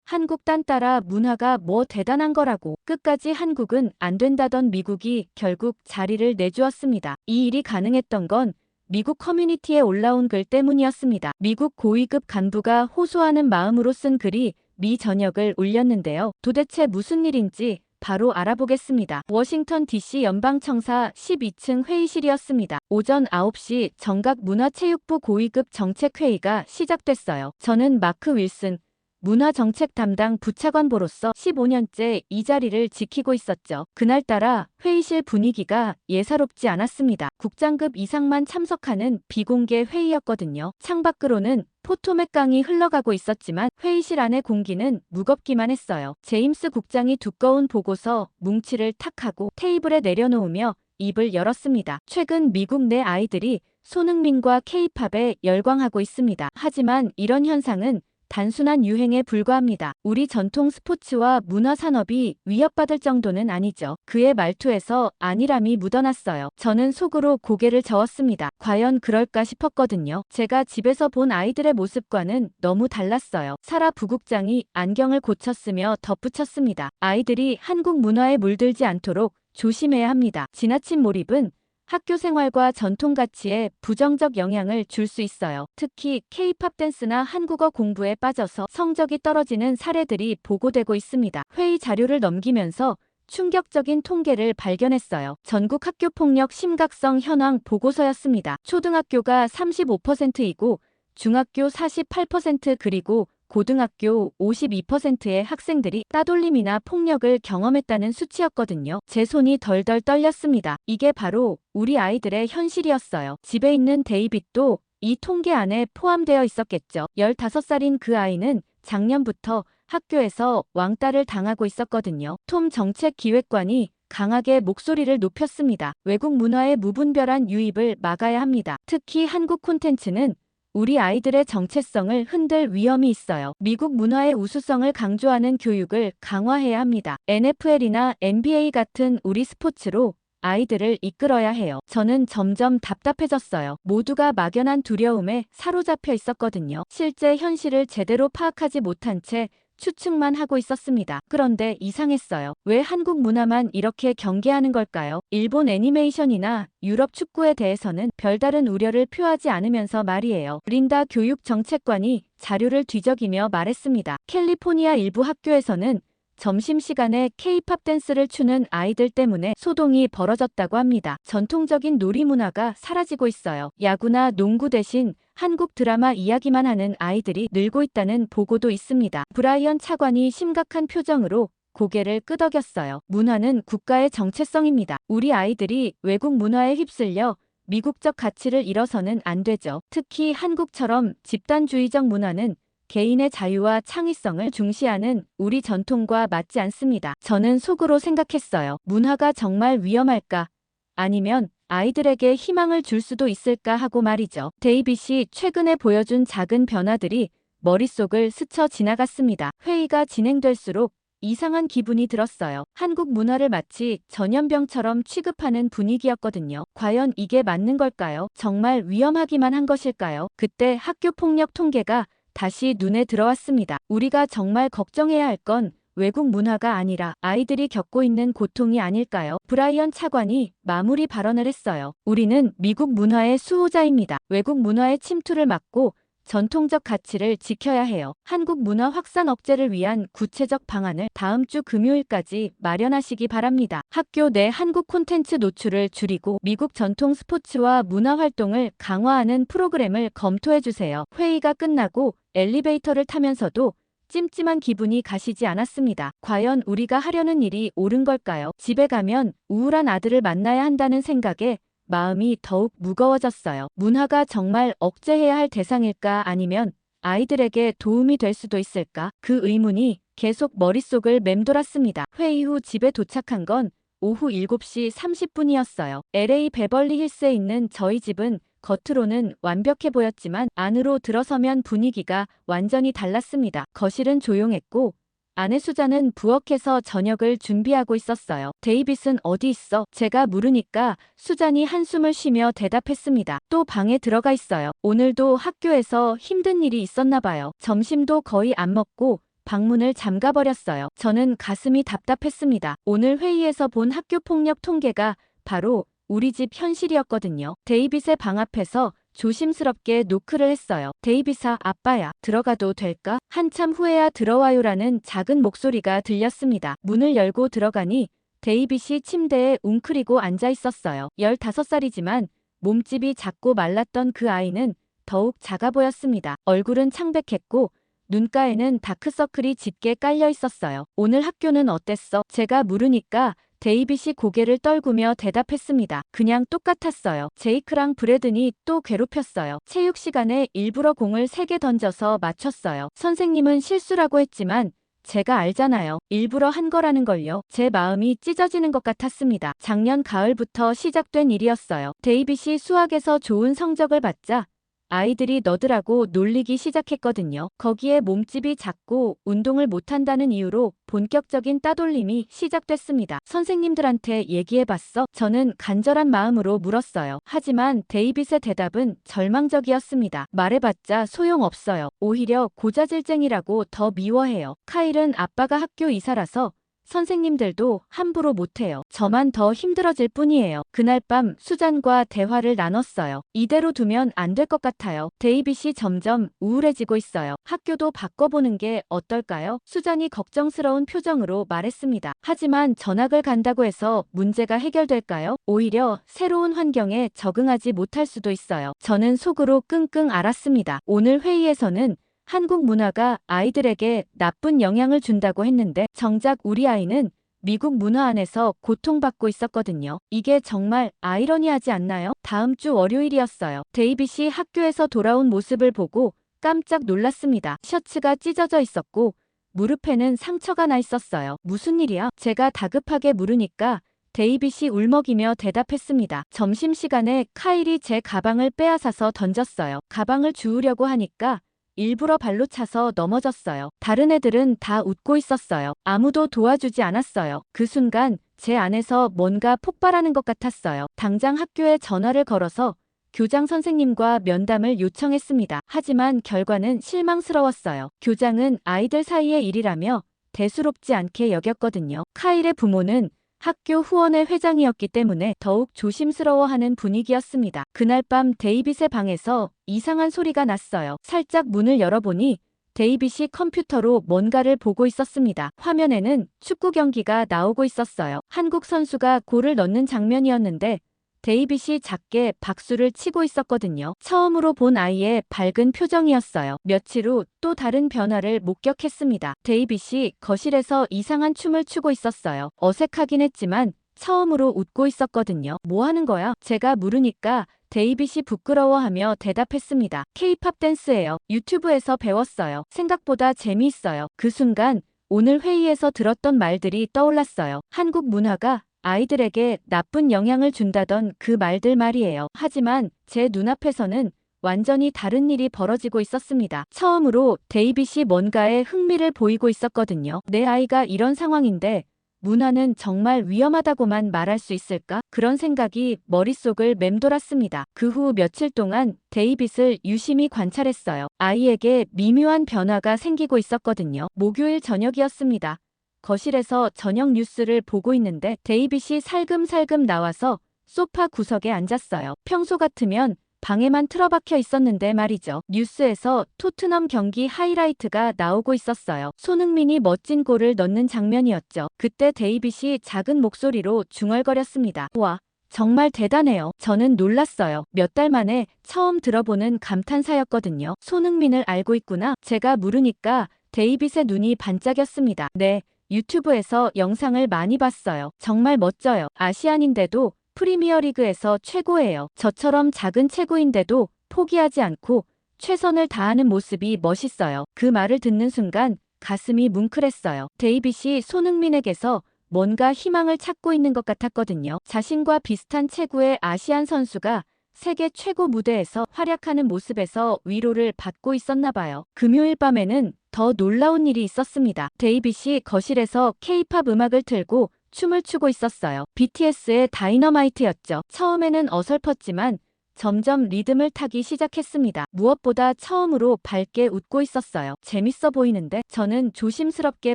한국 딴 따라 문화가 뭐 대단한 거라고. 끝까지 한국은 안 된다던 미국이 결국 자리를 내주었습니다. 이 일이 가능했던 건 미국 커뮤니티에 올라온 글 때문이었습니다. 미국 고위급 간부가 호소하는 마음으로 쓴 글이 미 전역을 울렸는데요. 도대체 무슨 일인지 바로 알아보겠습니다. 워싱턴 DC 연방청사 12층 회의실이었습니다. 오전 9시 정각 문화체육부 고위급 정책회의가 시작됐어요. 저는 마크 윌슨 문화정책 담당 부차관보로서 15년째 이 자리를 지키고 있었죠. 그날따라 회의실 분위기가 예사롭지 않았습니다. 국장급 이상만 참석하는 비공개 회의였거든요. 창밖으로는 포토맥 강이 흘러가고 있었지만 회의실 안의 공기는 무겁기만 했어요. 제임스 국장이 두꺼운 보고서 뭉치를 탁 하고 테이블에 내려놓으며 입을 열었습니다. 최근 미국 내 아이들이 손흥민과 케이팝에 열광하고 있습니다. 하지만 이런 현상은 단순한 유행에 불과합니다. 우리 전통 스포츠와 문화 산업이 위협받을 정도는 아니죠. 그의 말투에서 안일함이 묻어났어요. 저는 속으로 고개를 저었습니다. 과연 그럴까 싶었거든요. 제가 집에서 본 아이들의 모습과는 너무 달랐어요. 사라 부국장이 안경을 고쳤으며 덧붙였습니다. 아이들이 한국 문화에 물들지 않도록 조심해야 합니다. 지나친 몰입은 학교 생활과 전통 가치에 부정적 영향을 줄 수 있어요. 특히 K-팝 댄스나 한국어 공부에 빠져서 성적이 떨어지는 사례들이 보고되고 있습니다. 회의 자료를 넘기면서 충격적인 통계를 발견했어요. 전국 학교 폭력 심각성 현황 보고서였습니다. 초등학교가 35%이고 중학교 48% 그리고 고등학교 52%의 학생들이 따돌림이나 폭력을 경험했다는 수치였거든요. 제 손이 덜덜 떨렸습니다. 이게 바로 우리 아이들의 현실이었어요. 집에 있는 데이빗도 이 통계 안에 포함되어 있었겠죠. 15살인 그 아이는 작년부터 학교에서 왕따를 당하고 있었거든요. 톰 정책기획관이 강하게 목소리를 높였습니다. 외국 문화의 무분별한 유입을 막아야 합니다. 특히 한국 콘텐츠는 우리 아이들의 정체성을 흔들 위험이 있어요. 미국 문화의 우수성을 강조하는 교육을 강화해야 합니다. NFL이나 NBA 같은 우리 스포츠로 아이들을 이끌어야 해요. 저는 점점 답답해졌어요. 모두가 막연한 두려움에 사로잡혀 있었거든요. 실제 현실을 제대로 파악하지 못한 채 추측만 하고 있었습니다. 그런데 이상했어요. 왜 한국 문화만 이렇게 경계하는 걸까요? 일본 애니메이션이나 유럽 축구에 대해서는 별다른 우려를 표하지 않으면서 말이에요. 린다 교육정책관이 자료를 뒤적이며 말했습니다. 캘리포니아 일부 학교에서는 점심시간에 K-팝 댄스를 추는 아이들 때문에 소동이 벌어졌다고 합니다. 전통적인 놀이문화가 사라지고 있어요. 야구나 농구 대신 한국 드라마 이야기만 하는 아이들이 늘고 있다는 보고도 있습니다. 브라이언 차관이 심각한 표정으로 고개를 끄덕였어요. 문화는 국가의 정체성입니다. 우리 아이들이 외국 문화에 휩쓸려 미국적 가치를 잃어서는 안 되죠. 특히 한국처럼 집단주의적 문화는 개인의 자유와 창의성을 중시하는 우리 전통과 맞지 않습니다. 저는 속으로 생각했어요. 문화가 정말 위험할까? 아니면 아이들에게 희망을 줄 수도 있을까 하고 말이죠. 데이빗이 최근에 보여준 작은 변화들이 머릿속을 스쳐 지나갔습니다. 회의가 진행될수록 이상한 기분이 들었어요. 한국 문화를 마치 전염병처럼 취급하는 분위기였거든요. 과연 이게 맞는 걸까요? 정말 위험하기만 한 것일까요? 그때 학교 폭력 통계가 다시 눈에 들어왔습니다. 우리가 정말 걱정해야 할 건 외국 문화가 아니라 아이들이 겪고 있는 고통이 아닐까요? 브라이언 차관이 마무리 발언을 했어요. 우리는 미국 문화의 수호자입니다. 외국 문화의 침투를 막고 전통적 가치를 지켜야 해요. 한국 문화 확산 억제를 위한 구체적 방안을 다음 주 금요일까지 마련하시기 바랍니다. 학교 내 한국 콘텐츠 노출을 줄이고 미국 전통 스포츠와 문화 활동을 강화하는 프로그램을 검토해 주세요. 회의가 끝나고 엘리베이터를 타면서도 찜찜한 기분이 가시지 않았습니다. 과연 우리가 하려는 일이 옳은 걸까요? 집에 가면 우울한 아들을 만나야 한다는 생각에 마음이 더욱 무거워졌어요. 문화가 정말 억제해야 할 대상일까 아니면 아이들에게 도움이 될 수도 있을까? 그 의문이 계속 머릿속을 맴돌았습니다. 회의 후 집에 도착한 건 오후 7시 30분이었어요. LA 베벌리 힐스에 있는 저희 집은 겉으로는 완벽해 보였지만 안으로 들어서면 분위기가 완전히 달랐습니다. 거실은 조용했고 아내 수잔은 부엌에서 저녁을 준비하고 있었어요. 데이빗은 어디 있어? 제가 물으니까 수잔이 한숨을 쉬며 대답했습니다. 또 방에 들어가 있어요. 오늘도 학교에서 힘든 일이 있었나 봐요. 점심도 거의 안 먹고 방문을 잠가버렸어요. 저는 가슴이 답답했습니다. 오늘 회의에서 본 학교 폭력 통계가 바로 우리 집 현실이었거든요. 데이빗의 방 앞에서 조심스럽게 노크를 했어요. 데이빗아, 아빠야, 들어가도 될까? 한참 후에야 들어와요라는 작은 목소리가 들렸습니다. 문을 열고 들어가니 데이빗이 침대에 웅크리고 앉아 있었어요. 15살이지만 몸집이 작고 말랐던 그 아이는 더욱 작아 보였습니다. 얼굴은 창백했고 눈가에는 다크서클이 짙게 깔려 있었어요. 오늘 학교는 어땠어? 제가 물으니까 데이빗이 고개를 떨구며 대답했습니다. 그냥 똑같았어요. 제이크랑 브래든이 또 괴롭혔어요. 체육 시간에 일부러 공을 3개 던져서 맞췄어요. 선생님은 실수라고 했지만 제가 알잖아요. 일부러 한 거라는 걸요. 제 마음이 찢어지는 것 같았습니다. 작년 가을부터 시작된 일이었어요. 데이빗이 수학에서 좋은 성적을 받자 아이들이 너드라고 놀리기 시작했거든요. 거기에 몸집이 작고 운동을 못한다는 이유로 본격적인 따돌림이 시작됐습니다. 선생님들한테 얘기해봤어? 저는 간절한 마음으로 물었어요. 하지만 데이빗의 대답은 절망적이었습니다. 말해봤자 소용없어요. 오히려 고자질쟁이라고 더 미워해요. 카일은 아빠가 학교 이사라서 선생님들도 함부로 못해요. 저만 더 힘들어질 뿐이에요. 그날 밤 수잔과 대화를 나눴어요. 이대로 두면 안 될 것 같아요. 데이빗이 점점 우울해지고 있어요. 학교도 바꿔보는 게 어떨까요? 수잔이 걱정스러운 표정으로 말했습니다. 하지만 전학을 간다고 해서 문제가 해결될까요? 오히려 새로운 환경에 적응하지 못할 수도 있어요. 저는 속으로 끙끙 앓았습니다. 오늘 회의에서는 한국 문화가 아이들에게 나쁜 영향을 준다고 했는데 정작 우리 아이는 미국 문화 안에서 고통받고 있었거든요. 이게 정말 아이러니하지 않나요? 다음 주 월요일이었어요. 데이빗이 학교에서 돌아온 모습을 보고 깜짝 놀랐습니다. 셔츠가 찢어져 있었고 무릎에는 상처가 나 있었어요. 무슨 일이야? 제가 다급하게 물으니까 데이빗이 울먹이며 대답했습니다. 점심시간에 카일이 제 가방을 빼앗아서 던졌어요. 가방을 주우려고 하니까 일부러 발로 차서 넘어졌어요. 다른 애들은 다 웃고 있었어요. 아무도 도와주지 않았어요. 그 순간 제 안에서 뭔가 폭발하는 것 같았어요. 당장 학교에 전화를 걸어서 교장 선생님과 면담을 요청했습니다. 하지만 결과는 실망스러웠어요. 교장은 아이들 사이의 일이라며 대수롭지 않게 여겼거든요. 카일의 부모는 학교 후원회 회장이었기 때문에 더욱 조심스러워하는 분위기였습니다. 그날 밤 데이빗의 방에서 이상한 소리가 났어요. 살짝 문을 열어보니 데이빗이 컴퓨터로 뭔가를 보고 있었습니다. 화면에는 축구 경기가 나오고 있었어요. 한국 선수가 골을 넣는 장면이었는데 데이빗이 작게 박수를 치고 있었거든요. 처음으로 본 아이의 밝은 표정이었어요. 며칠 후 또 다른 변화를 목격했습니다. 데이빗이 거실에서 이상한 춤을 추고 있었어요. 어색하긴 했지만 처음으로 웃고 있었거든요. 뭐 하는 거야? 제가 물으니까 데이빗이 부끄러워하며 대답했습니다. K-팝 댄스예요. 유튜브에서 배웠어요. 생각보다 재미있어요. 그 순간 오늘 회의에서 들었던 말들이 떠올랐어요. 한국 문화가 아이들에게 나쁜 영향을 준다던 그 말들 말이에요. 하지만 제 눈앞에서는 완전히 다른 일이 벌어지고 있었습니다. 처음으로 데이빗이 뭔가에 흥미를 보이고 있었거든요. 내 아이가 이런 상황인데 문화는 정말 위험하다고만 말할 수 있을까? 그런 생각이 머릿속을 맴돌았습니다. 그 후 며칠 동안 데이빗을 유심히 관찰했어요. 아이에게 미묘한 변화가 생기고 있었거든요. 목요일 저녁이었습니다. 거실에서 저녁 뉴스를 보고 있는데 데이빗이 살금살금 나와서 소파 구석에 앉았어요. 평소 같으면 방에만 틀어박혀 있었는데 말이죠. 뉴스에서 토트넘 경기 하이라이트가 나오고 있었어요. 손흥민이 멋진 골을 넣는 장면이었죠. 그때 데이빗이 작은 목소리로 중얼거렸습니다. 와, 정말 대단해요. 저는 놀랐어요. 몇 달 만에 처음 들어보는 감탄사였거든요. 손흥민을 알고 있구나. 제가 물으니까 데이빗의 눈이 반짝였습니다. 네, 유튜브에서 영상을 많이 봤어요. 정말 멋져요. 아시안인데도 프리미어리그에서 최고예요. 저처럼 작은 체구인데도 포기하지 않고 최선을 다하는 모습이 멋있어요. 그 말을 듣는 순간 가슴이 뭉클했어요. 데이빗이 손흥민에게서 뭔가 희망을 찾고 있는 것 같았거든요. 자신과 비슷한 체구의 아시안 선수가 세계 최고 무대에서 활약하는 모습에서 위로를 받고 있었나 봐요. 금요일 밤에는 더 놀라운 일이 있었습니다. 데이빗이 거실에서 K-팝 음악을 틀고 춤을 추고 있었어요. BTS의 다이너마이트였죠. 처음에는 어설펐지만 점점 리듬을 타기 시작했습니다. 무엇보다 처음으로 밝게 웃고 있었어요. 재밌어 보이는데? 저는 조심스럽게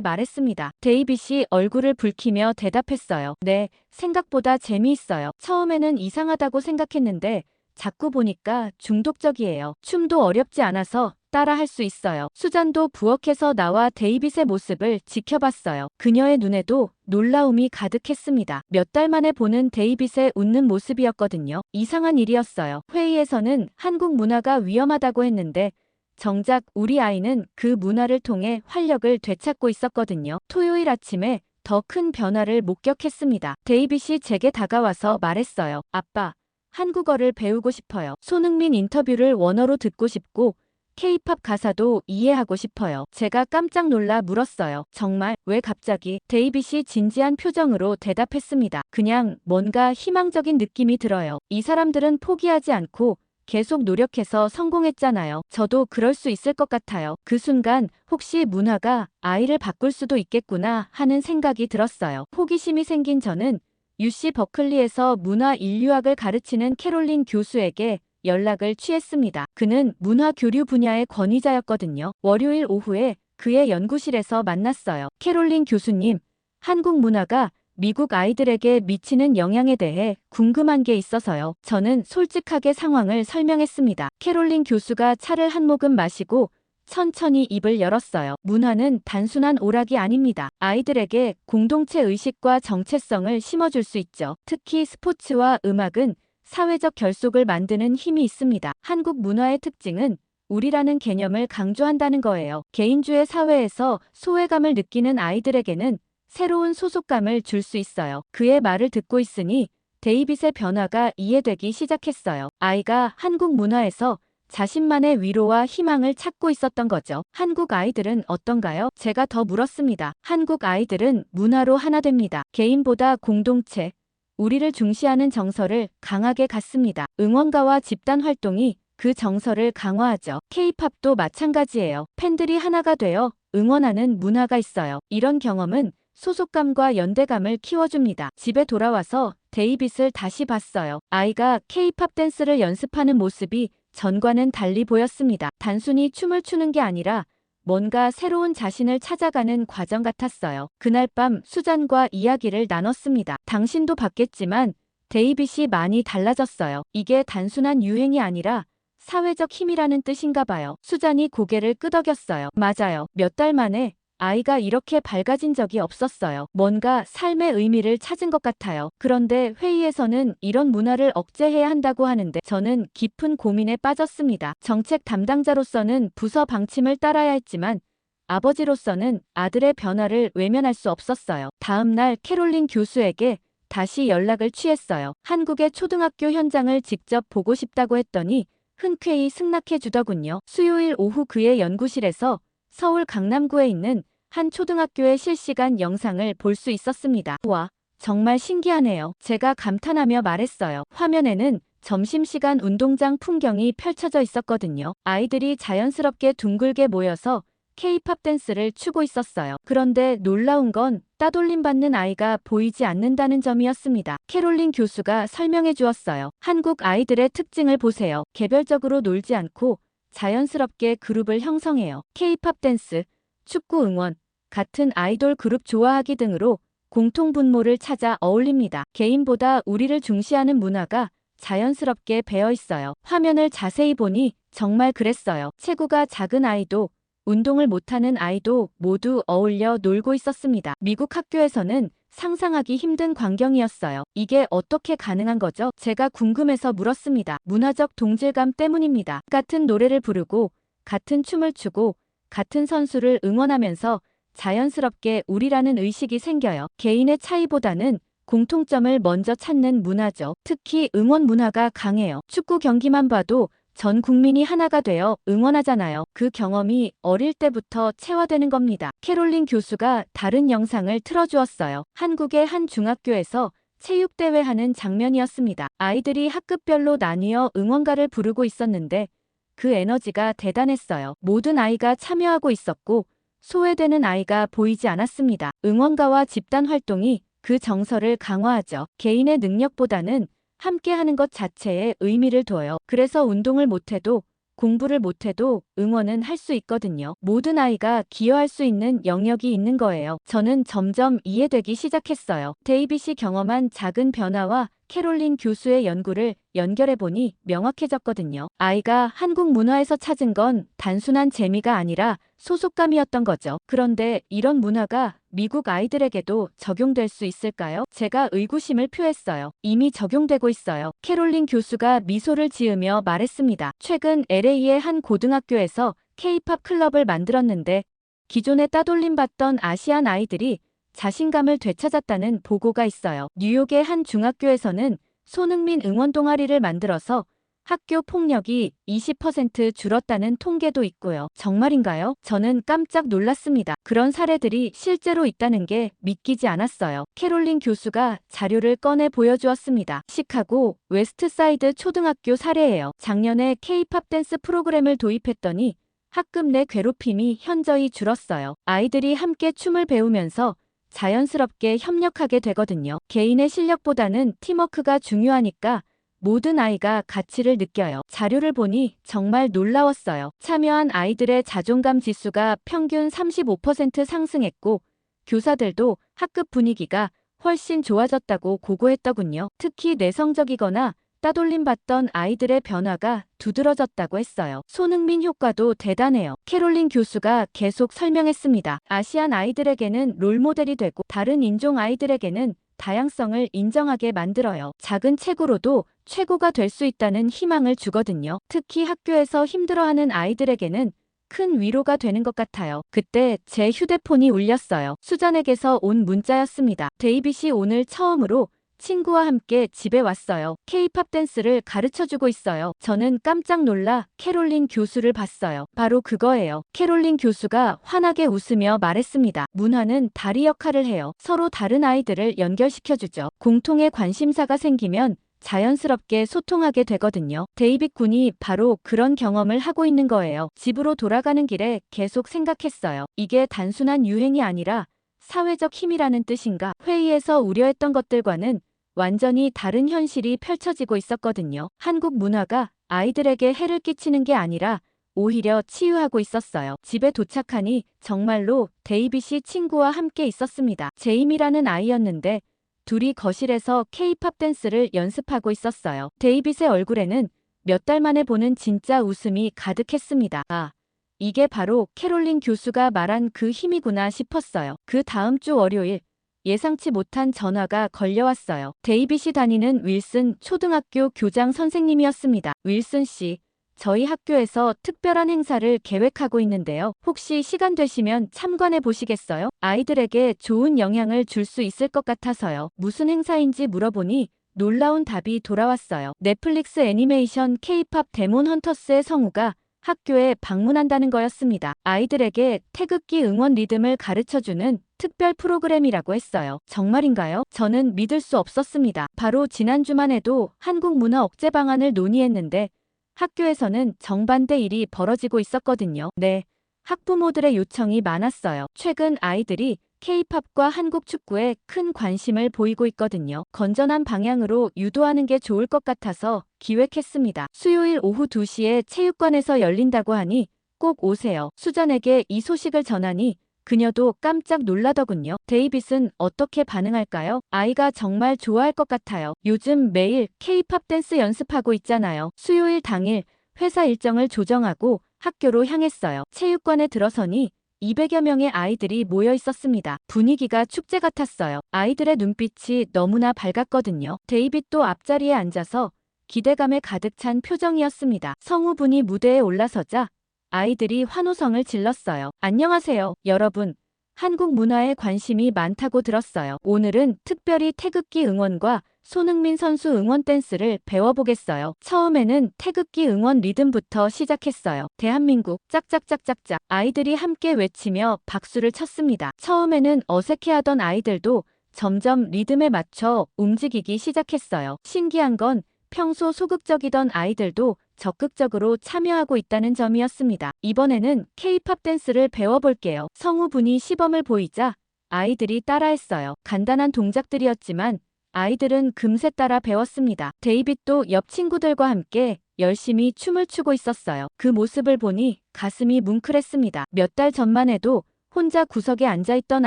말했습니다. 데이빗이 얼굴을 붉히며 대답했어요. 네, 생각보다 재미있어요. 처음에는 이상하다고 생각했는데 자꾸 보니까 중독적이에요. 춤도 어렵지 않아서 따라 할 수 있어요. 수잔도 부엌에서 나와 데이빗의 모습을 지켜봤어요. 그녀의 눈에도 놀라움이 가득했습니다. 몇 달 만에 보는 데이빗의 웃는 모습이었거든요. 이상한 일이었어요. 회의에서는 한국 문화가 위험하다고 했는데 정작 우리 아이는 그 문화를 통해 활력을 되찾고 있었거든요. 토요일 아침에 더 큰 변화를 목격했습니다. 데이빗이 제게 다가와서 말했어요. 아빠, 한국어를 배우고 싶어요. 손흥민 인터뷰를 원어로 듣고 싶고 K-팝 가사도 이해하고 싶어요. 제가 깜짝 놀라 물었어요. 정말? 왜 갑자기? 데이빗이 진지한 표정으로 대답했습니다. 그냥 뭔가 희망적인 느낌이 들어요. 이 사람들은 포기하지 않고 계속 노력해서 성공했잖아요. 저도 그럴 수 있을 것 같아요. 그 순간 혹시 문화가 아이를 바꿀 수도 있겠구나 하는 생각이 들었어요. 호기심이 생긴 저는 UC 버클리에서 문화 인류학을 가르치는 캐롤린 교수에게 연락을 취했습니다. 그는 문화 교류 분야의 권위자였거든요. 월요일 오후에 그의 연구실에서 만났어요. 캐롤린 교수님, 한국 문화가 미국 아이들에게 미치는 영향에 대해 궁금한 게 있어서요. 저는 솔직하게 상황을 설명했습니다. 캐롤린 교수가 차를 한 모금 마시고 천천히 입을 열었어요. 문화는 단순한 오락이 아닙니다. 아이들에게 공동체 의식과 정체성을 심어줄 수 있죠. 특히 스포츠와 음악은 사회적 결속을 만드는 힘이 있습니다. 한국 문화의 특징은 우리라는 개념을 강조한다는 거예요. 개인주의 사회에서 소외감을 느끼는 아이들에게는 새로운 소속감을 줄 수 있어요. 그의 말을 듣고 있으니 데이빗의 변화가 이해되기 시작했어요. 아이가 한국 문화에서 자신만의 위로와 희망을 찾고 있었던 거죠. 한국 아이들은 어떤가요? 제가 더 물었습니다. 한국 아이들은 문화로 하나 됩니다. 개인보다 공동체, 우리를 중시하는 정서를 강하게 갖습니다. 응원가와 집단 활동이 그 정서를 강화하죠. K-팝도 마찬가지예요. 팬들이 하나가 되어 응원하는 문화가 있어요. 이런 경험은 소속감과 연대감을 키워줍니다. 집에 돌아와서 데이빗을 다시 봤어요. 아이가 K-팝 댄스를 연습하는 모습이 전과는 달리 보였습니다. 단순히 춤을 추는 게 아니라 뭔가 새로운 자신을 찾아가는 과정 같았어요. 그날 밤 수잔과 이야기를 나눴습니다. 당신도 봤겠지만 데이빗이 많이 달라졌어요. 이게 단순한 유행이 아니라 사회적 힘이라는 뜻인가 봐요. 수잔이 고개를 끄덕였어요. 맞아요. 몇 달 만에 아이가 이렇게 밝아진 적이 없었어요. 뭔가 삶의 의미를 찾은 것 같아요. 그런데 회의에서는 이런 문화를 억제해야 한다고 하는데 저는 깊은 고민에 빠졌습니다. 정책 담당자로서는 부서 방침을 따라야 했지만 아버지로서는 아들의 변화를 외면할 수 없었어요. 다음 날 캐롤린 교수에게 다시 연락을 취했어요. 한국의 초등학교 현장을 직접 보고 싶다고 했더니 흔쾌히 승낙해 주더군요. 수요일 오후 그의 연구실에서 서울 강남구에 있는 한 초등학교의 실시간 영상을 볼 수 있었습니다. 와, 정말 신기하네요. 제가 감탄하며 말했어요. 화면에는 점심시간 운동장 풍경이 펼쳐져 있었거든요. 아이들이 자연스럽게 둥글게 모여서 K-팝 댄스를 추고 있었어요. 그런데 놀라운 건 따돌림 받는 아이가 보이지 않는다는 점이었습니다. 캐롤린 교수가 설명해 주었어요. 한국 아이들의 특징을 보세요. 개별적으로 놀지 않고 자연스럽게 그룹을 형성해요. K-팝 댄스, 축구 응원, 같은 아이돌 그룹 좋아하기 등으로 공통 분모를 찾아 어울립니다. 개인보다 우리를 중시하는 문화가 자연스럽게 배어 있어요. 화면을 자세히 보니 정말 그랬어요. 체구가 작은 아이도 운동을 못하는 아이도 모두 어울려 놀고 있었습니다. 미국 학교에서는 상상하기 힘든 광경이었어요. 이게 어떻게 가능한 거죠? 제가 궁금해서 물었습니다. 문화적 동질감 때문입니다. 같은 노래를 부르고 같은 춤을 추고 같은 선수를 응원하면서 자연스럽게 우리라는 의식이 생겨요. 개인의 차이보다는 공통점을 먼저 찾는 문화죠. 특히 응원 문화가 강해요. 축구 경기만 봐도 전 국민이 하나가 되어 응원하잖아요. 그 경험이 어릴 때부터 체화되는 겁니다. 캐롤린 교수가 다른 영상을 틀어주었어요. 한국의 한 중학교에서 체육대회 하는 장면이었습니다. 아이들이 학급별로 나뉘어 응원가를 부르고 있었는데 그 에너지가 대단했어요. 모든 아이가 참여하고 있었고 소외되는 아이가 보이지 않았습니다. 응원가와 집단 활동이 그 정서를 강화하죠. 개인의 능력보다는 함께 하는 것 자체에 의미를 둬요. 그래서 운동을 못해도 공부를 못해도 응원은 할 수 있거든요. 모든 아이가 기여할 수 있는 영역이 있는 거예요. 저는 점점 이해되기 시작했어요. 데이빗이 경험한 작은 변화와 캐롤린 교수의 연구를 연결해보니 명확해졌거든요. 아이가 한국 문화에서 찾은 건 단순한 재미가 아니라 소속감이었던 거죠. 그런데 이런 문화가 미국 아이들에게도 적용될 수 있을까요? 제가 의구심을 표했어요. 이미 적용되고 있어요. 캐롤린 교수가 미소를 지으며 말했습니다. 최근 LA의 한 고등학교에서 K-팝 클럽을 만들었는데 기존에 따돌림 받던 아시안 아이들이 자신감을 되찾았다는 보고가 있어요. 뉴욕의 한 중학교에서는 손흥민 응원 동아리를 만들어서 학교 폭력이 20% 줄었다는 통계도 있고요. 정말인가요? 저는 깜짝 놀랐습니다. 그런 사례들이 실제로 있다는 게 믿기지 않았어요. 캐롤린 교수가 자료를 꺼내 보여주었습니다. 시카고 웨스트사이드 초등학교 사례예요. 작년에 K-팝 댄스 프로그램을 도입했더니 학급 내 괴롭힘이 현저히 줄었어요. 아이들이 함께 춤을 배우면서 자연스럽게 협력하게 되거든요. 개인의 실력보다는 팀워크가 중요하니까 모든 아이가 가치를 느껴요. 자료를 보니 정말 놀라웠어요. 참여한 아이들의 자존감 지수가 평균 35% 상승했고 교사들도 학급 분위기가 훨씬 좋아졌다고 고고했더군요. 특히 내성적이거나 따돌림 받던 아이들의 변화가 두드러졌다고 했어요. 손흥민 효과도 대단해요. 캐롤린 교수가 계속 설명했습니다. 아시안 아이들에게는 롤모델이 되고 다른 인종 아이들에게는 다양성을 인정하게 만들어요. 작은 책으로도 최고가 될 수 있다는 희망을 주거든요. 특히 학교에서 힘들어하는 아이들에게는 큰 위로가 되는 것 같아요. 그때 제 휴대폰이 울렸어요. 수잔에게서 온 문자였습니다. 데이빗이 오늘 처음으로 친구와 함께 집에 왔어요. K-팝 댄스를 가르쳐주고 있어요. 저는 깜짝 놀라 캐롤린 교수를 봤어요. 바로 그거예요. 캐롤린 교수가 환하게 웃으며 말했습니다. 문화는 다리 역할을 해요. 서로 다른 아이들을 연결시켜주죠. 공통의 관심사가 생기면 자연스럽게 소통하게 되거든요. 데이빗 군이 바로 그런 경험을 하고 있는 거예요. 집으로 돌아가는 길에 계속 생각했어요. 이게 단순한 유행이 아니라 사회적 힘이라는 뜻인가? 회의에서 우려했던 것들과는 완전히 다른 현실이 펼쳐지고 있었거든요. 한국 문화가 아이들에게 해를 끼치는 게 아니라 오히려 치유하고 있었어요. 집에 도착하니 정말로 데이빗이 친구와 함께 있었습니다. 제임이라는 아이였는데 둘이 거실에서 K-팝 댄스를 연습하고 있었어요. 데이빗의 얼굴에는 몇 달 만에 보는 진짜 웃음이 가득했습니다. 아, 이게 바로 캐롤린 교수가 말한 그 힘이구나 싶었어요. 그 다음 주 월요일 예상치 못한 전화가 걸려왔어요. 데이빗이 다니는 윌슨 초등학교 교장 선생님이었습니다. 윌슨 씨, 저희 학교에서 특별한 행사를 계획하고 있는데요. 혹시 시간 되시면 참관해 보시겠어요? 아이들에게 좋은 영향을 줄 수 있을 것 같아서요. 무슨 행사인지 물어보니 놀라운 답이 돌아왔어요. 넷플릭스 애니메이션 K-팝 데몬 헌터스의 성우가 학교에 방문한다는 거였습니다. 아이들에게 태극기 응원 리듬을 가르쳐주는 특별 프로그램이라고 했어요. 정말인가요? 저는 믿을 수 없었습니다. 바로 지난주만 해도 한국 문화 억제 방안을 논의했는데 학교에서는 정반대 일이 벌어지고 있었거든요. 네, 학부모들의 요청이 많았어요. 최근 아이들이 K-팝과 한국 축구에 큰 관심을 보이고 있거든요. 건전한 방향으로 유도하는 게 좋을 것 같아서 기획했습니다. 수요일 오후 2시에 체육관에서 열린다고 하니 꼭 오세요. 수잔에게 이 소식을 전하니 그녀도 깜짝 놀라더군요. 데이빗은 어떻게 반응할까요? 아이가 정말 좋아할 것 같아요. 요즘 매일 K-팝 댄스 연습하고 있잖아요. 수요일 당일 회사 일정을 조정하고 학교로 향했어요. 체육관에 들어서니 200여 명의 아이들이 모여 있었습니다. 분위기가 축제 같았어요. 아이들의 눈빛이 너무나 밝았거든요. 데이빗도 앞자리에 앉아서 기대감에 가득 찬 표정이었습니다. 성우분이 무대에 올라서자 아이들이 환호성을 질렀어요. 안녕하세요, 여러분. 한국 문화에 관심이 많다고 들었어요. 오늘은 특별히 태극기 응원과 손흥민 선수 응원 댄스를 배워보겠어요. 처음에는 태극기 응원 리듬부터 시작했어요. 대한민국 짝짝짝짝짝. 아이들이 함께 외치며 박수를 쳤습니다. 처음에는 어색해하던 아이들도 점점 리듬에 맞춰 움직이기 시작했어요. 신기한 건 평소 소극적이던 아이들도 적극적으로 참여하고 있다는 점이었습니다. 이번에는 K-팝 댄스를 배워볼게요. 성우분이 시범을 보이자 아이들이 따라했어요. 간단한 동작들이었지만 아이들은 금세 따라 배웠습니다. 데이빗도 옆 친구들과 함께 열심히 춤을 추고 있었어요. 그 모습을 보니 가슴이 뭉클했습니다. 몇 달 전만 해도 혼자 구석에 앉아있던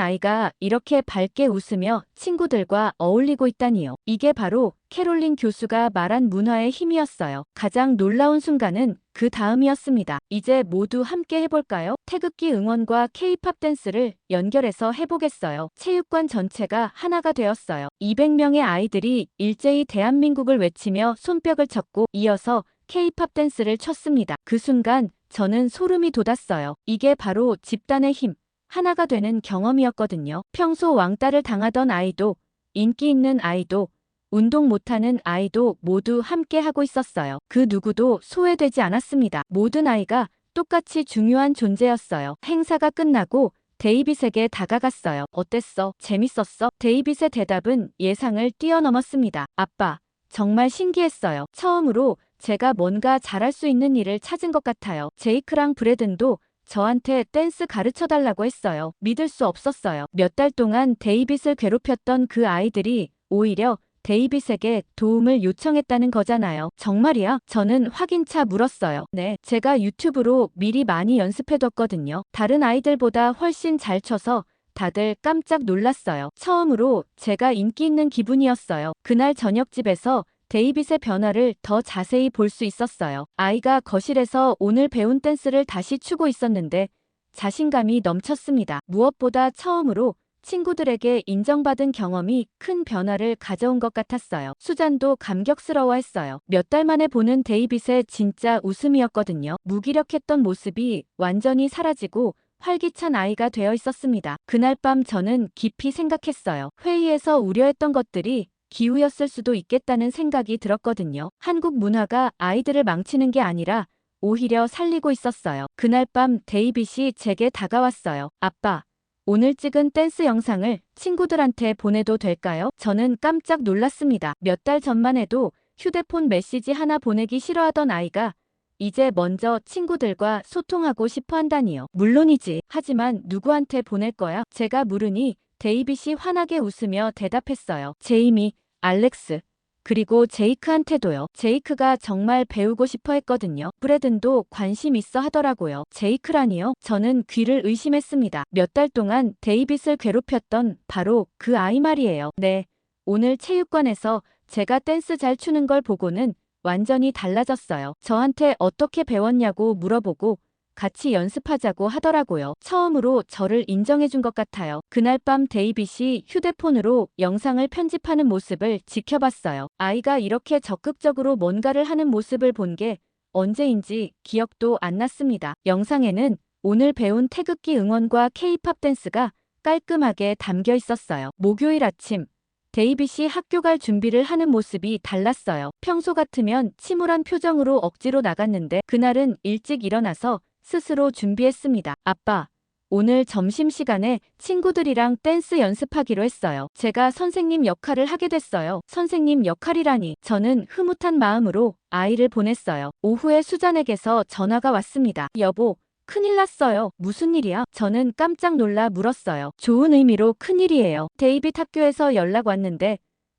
아이가 이렇게 밝게 웃으며 친구들과 어울리고 있다니요. 이게 바로 캐롤린 교수가 말한 문화의 힘이었어요. 가장 놀라운 순간은 그 다음이었습니다. 이제 모두 함께 해볼까요? 태극기 응원과 K-팝 댄스를 연결해서 해보겠어요. 체육관 전체가 하나가 되었어요. 200명의 아이들이 일제히 대한민국을 외치며 손뼉을 쳤고 이어서 K-팝 댄스를 췄습니다. 그 순간 저는 소름이 돋았어요. 이게 바로 집단의 힘, 하나가 되는 경험이었거든요. 평소 왕따를 당하던 아이도, 인기 있는 아이도, 운동 못하는 아이도 모두 함께 하고 있었어요. 그 누구도 소외되지 않았습니다. 모든 아이가 똑같이 중요한 존재였어요. 행사가 끝나고 데이빗에게 다가갔어요. 어땠어? 재밌었어? 데이빗의 대답은 예상을 뛰어넘었습니다. 아빠, 정말 신기했어요. 처음으로 제가 뭔가 잘할 수 있는 일을 찾은 것 같아요. 제이크랑 브래든도 저한테 댄스 가르쳐달라고 했어요. 믿을 수 없었어요. 몇 달 동안 데이빗을 괴롭혔던 그 아이들이 오히려 데이빗에게 도움을 요청했다는 거잖아요. 정말이야? 저는 확인차 물었어요. 네, 제가 유튜브로 미리 많이 연습해뒀거든요. 다른 아이들보다 훨씬 잘 춰서 다들 깜짝 놀랐어요. 처음으로 제가 인기 있는 기분이었어요. 그날 저녁집에서 데이빗의 변화를 더 자세히 볼 수 있었어요. 아이가 거실에서 오늘 배운 댄스를 다시 추고 있었는데 자신감이 넘쳤습니다. 무엇보다 처음으로 친구들에게 인정받은 경험이 큰 변화를 가져온 것 같았어요. 수잔도 감격스러워했어요. 몇 달 만에 보는 데이빗의 진짜 웃음이었거든요. 무기력했던 모습이 완전히 사라지고 활기찬 아이가 되어 있었습니다. 그날 밤 저는 깊이 생각했어요. 회의에서 우려했던 것들이 기우였을 수도 있겠다는 생각이 들었거든요. 한국 문화가 아이들을 망치는 게 아니라 오히려 살리고 있었어요. 그날 밤 데이빗이 제게 다가왔어요. 아빠, 오늘 찍은 댄스 영상을 친구들한테 보내도 될까요? 저는 깜짝 놀랐습니다. 몇 달 전만 해도 휴대폰 메시지 하나 보내기 싫어하던 아이가 이제 먼저 친구들과 소통하고 싶어 한다니요. 물론이지. 하지만 누구한테 보낼 거야? 제가 물으니 데이빗이 환하게 웃으며 대답했어요. 제이미, 알렉스, 그리고 제이크한테도요. 제이크가 정말 배우고 싶어 했거든요. 브래든도 관심 있어 하더라고요. 제이크라니요? 저는 귀를 의심했습니다. 몇 달 동안 데이빗을 괴롭혔던 바로 그 아이 말이에요. 네, 오늘 체육관에서 제가 댄스 잘 추는 걸 보고는 완전히 달라졌어요. 저한테 어떻게 배웠냐고 물어보고 같이 연습하자고 하더라고요. 처음으로 저를 인정해준 것 같아요. 그날 밤 데이빗이 휴대폰으로 영상을 편집하는 모습을 지켜봤어요. 아이가 이렇게 적극적으로 뭔가를 하는 모습을 본 게 언제인지 기억도 안 났습니다. 영상에는 오늘 배운 태극기 응원과 K-팝 댄스가 깔끔하게 담겨 있었어요. 목요일 아침, 데이빗이 학교 갈 준비를 하는 모습이 달랐어요. 평소 같으면 침울한 표정으로 억지로 나갔는데 그날은 일찍 일어나서 스스로 준비했습니다. 아빠, 오늘 점심시간에 친구들이랑 댄스 연습하기로 했어요. 제가 선생님 역할을 하게 됐어요. 선생님 역할이라니. 저는 흐뭇한 마음으로 아이를 보냈어요. 오후에 수잔에게서 전화가 왔습니다. 여보, 큰일 났어요. 무슨 일이야? 저는 깜짝 놀라 물었어요. 좋은 의미로 큰일이에요. 데이빗 학교에서 연락 왔는데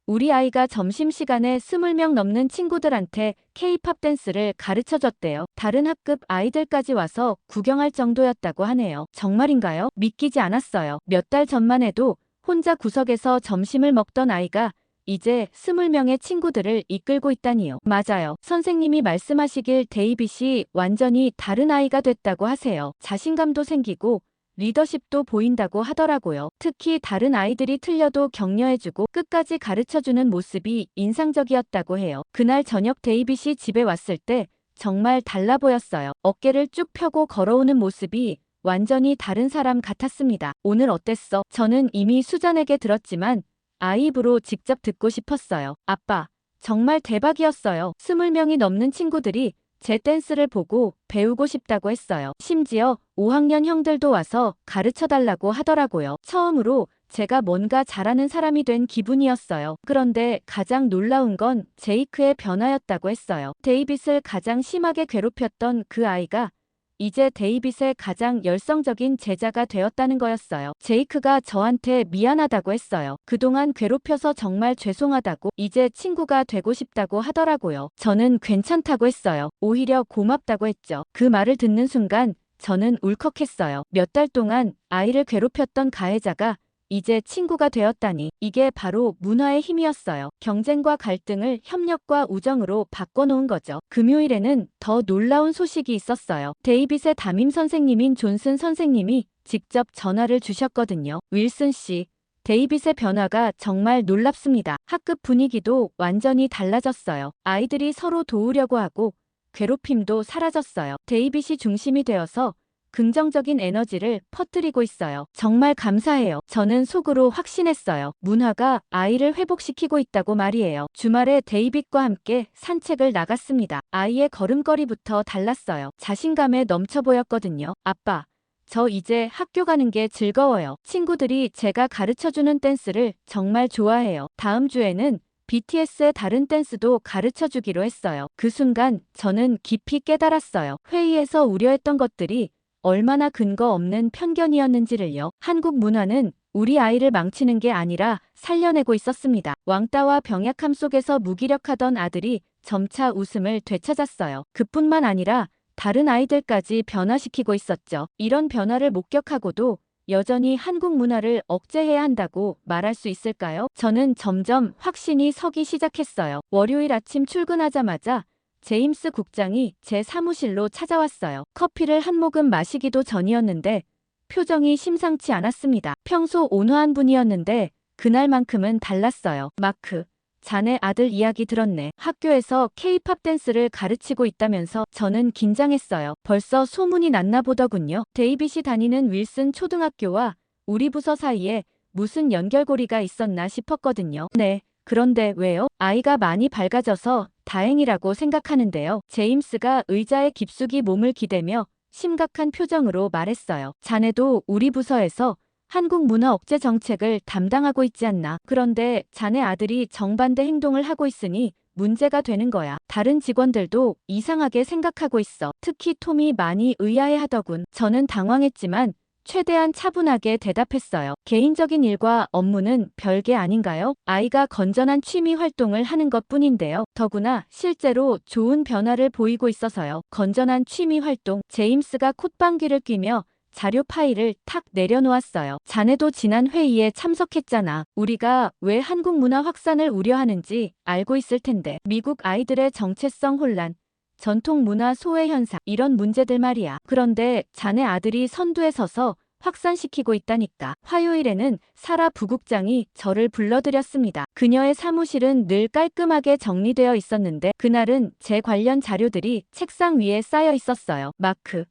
우리 아이가 점심시간에 20명 넘는 친구들한테 K-팝 댄스를 가르쳐줬대요. 다른 학급 아이들까지 와서 구경할 정도였다고 하네요. 정말인가요? 믿기지 않았어요. 몇 달 전만 해도 혼자 구석에서 점심을 먹던 아이가 이제 20명의 친구들을 이끌고 있다니요. 맞아요. 선생님이 말씀하시길 데이빗이 완전히 다른 아이가 됐다고 하세요. 자신감도 생기고 리더십도 보인다고 하더라고요. 특히 다른 아이들이 틀려도 격려해주고 끝까지 가르쳐주는 모습이 인상적이었다고 해요. 그날 저녁 데이빗이 집에 왔을 때 정말 달라 보였어요. 어깨를 쭉 펴고 걸어오는 모습이 완전히 다른 사람 같았습니다. 오늘 어땠어? 저는 이미 수잔에게 들었지만 아이 입으로 직접 듣고 싶었어요. 아빠, 정말 대박이었어요. 20명이 넘는 친구들이 제 댄스를 보고 배우고 싶다고 했어요. 심지어 5학년 형들도 와서 가르쳐달라고 하더라고요. 처음으로 제가 뭔가 잘하는 사람이 된 기분이었어요. 그런데 가장 놀라운 건 제이크의 변화였다고 했어요. 데이빗을 가장 심하게 괴롭혔던 그 아이가 이제 데이빗의 가장 열성적인 제자가 되었다는 거였어요. 제이크가 저한테 미안하다고 했어요. 그동안 괴롭혀서 정말 죄송하다고, 이제 친구가 되고 싶다고 하더라고요. 저는 괜찮다고 했어요. 오히려 고맙다고 했죠. 그 말을 듣는 순간 저는 울컥했어요. 몇 달 동안 아이를 괴롭혔던 가해자가 이제 친구가 되었다니, 이게 바로 문화의 힘이었어요. 경쟁과 갈등을 협력과 우정으로 바꿔놓은 거죠. 금요일에는 더 놀라운 소식이 있었어요. 데이빗의 담임 선생님인 존슨 선생님이 직접 전화를 주셨거든요. 윌슨 씨, 데이빗의 변화가 정말 놀랍습니다. 학급 분위기도 완전히 달라졌어요. 아이들이 서로 도우려고 하고 괴롭힘도 사라졌어요. 데이빗이 중심이 되어서 긍정적인 에너지를 퍼뜨리고 있어요. 정말 감사해요. 저는 속으로 확신했어요. 문화가 아이를 회복시키고 있다고 말이에요. 주말에 데이빗과 함께 산책을 나갔습니다. 아이의 걸음걸이부터 달랐어요. 자신감에 넘쳐 보였거든요. 아빠, 저 이제 학교 가는 게 즐거워요. 친구들이 제가 가르쳐주는 댄스를 정말 좋아해요. 다음 주에는 BTS의 다른 댄스도 가르쳐 주기로 했어요. 그 순간 저는 깊이 깨달았어요. 회의에서 우려했던 것들이 얼마나 근거 없는 편견이었는지를요. 한국 문화는 우리 아이를 망치는 게 아니라 살려내고 있었습니다. 왕따와 병약함 속에서 무기력하던 아들이 점차 웃음을 되찾았어요. 그뿐만 아니라 다른 아이들까지 변화시키고 있었죠. 이런 변화를 목격하고도 여전히 한국 문화를 억제해야 한다고 말할 수 있을까요? 저는 점점 확신이 서기 시작했어요. 월요일 아침 출근하자마자 제임스 국장이 제 사무실로 찾아왔어요. 커피를 한 모금 마시기도 전이었는데 표정이 심상치 않았습니다. 평소 온화한 분이었는데 그날만큼은 달랐어요. 마크, 자네 아들 이야기 들었네. 학교에서 K-팝 댄스를 가르치고 있다면서. 저는 긴장했어요. 벌써 소문이 났나 보더군요. 데이빗이 다니는 윌슨 초등학교와 우리 부서 사이에 무슨 연결고리가 있었나 싶었거든요. 네. 그런데 왜요? 아이가 많이 밝아져서 다행이라고 생각하는데요. 제임스가 의자에 깊숙이 몸을 기대며 심각한 표정으로 말했어요. 자네도 우리 부서에서 한국 문화 억제 정책을 담당하고 있지 않나. 그런데 자네 아들이 정반대 행동을 하고 있으니 문제가 되는 거야. 다른 직원들도 이상하게 생각하고 있어. 특히 톰이 많이 의아해하더군. 저는 당황했지만 최대한 차분하게 대답했어요. 개인적인 일과 업무는 별개 아닌가요? 아이가 건전한 취미 활동을 하는 것뿐인데요. 더구나 실제로 좋은 변화를 보이고 있어서요. 건전한 취미 활동. 제임스가 콧방귀를 뀌며 자료 파일을 탁 내려놓았어요. 자네도 지난 회의에 참석했잖아. 우리가 왜 한국 문화 확산을 우려하는지 알고 있을 텐데. 미국 아이들의 정체성 혼란, 전통 문화 소외 현상, 이런 문제들 말이야. 그런데 자네 아들이 선두에 서서 확산시키고 있다니까. 화요일에는 사라 부국장이 저를 불러들였습니다. 그녀의 사무실은 늘 깔끔하게 정리되어 있었는데 그날은 제 관련 자료들이 책상 위에 쌓여 있었어요. 마크,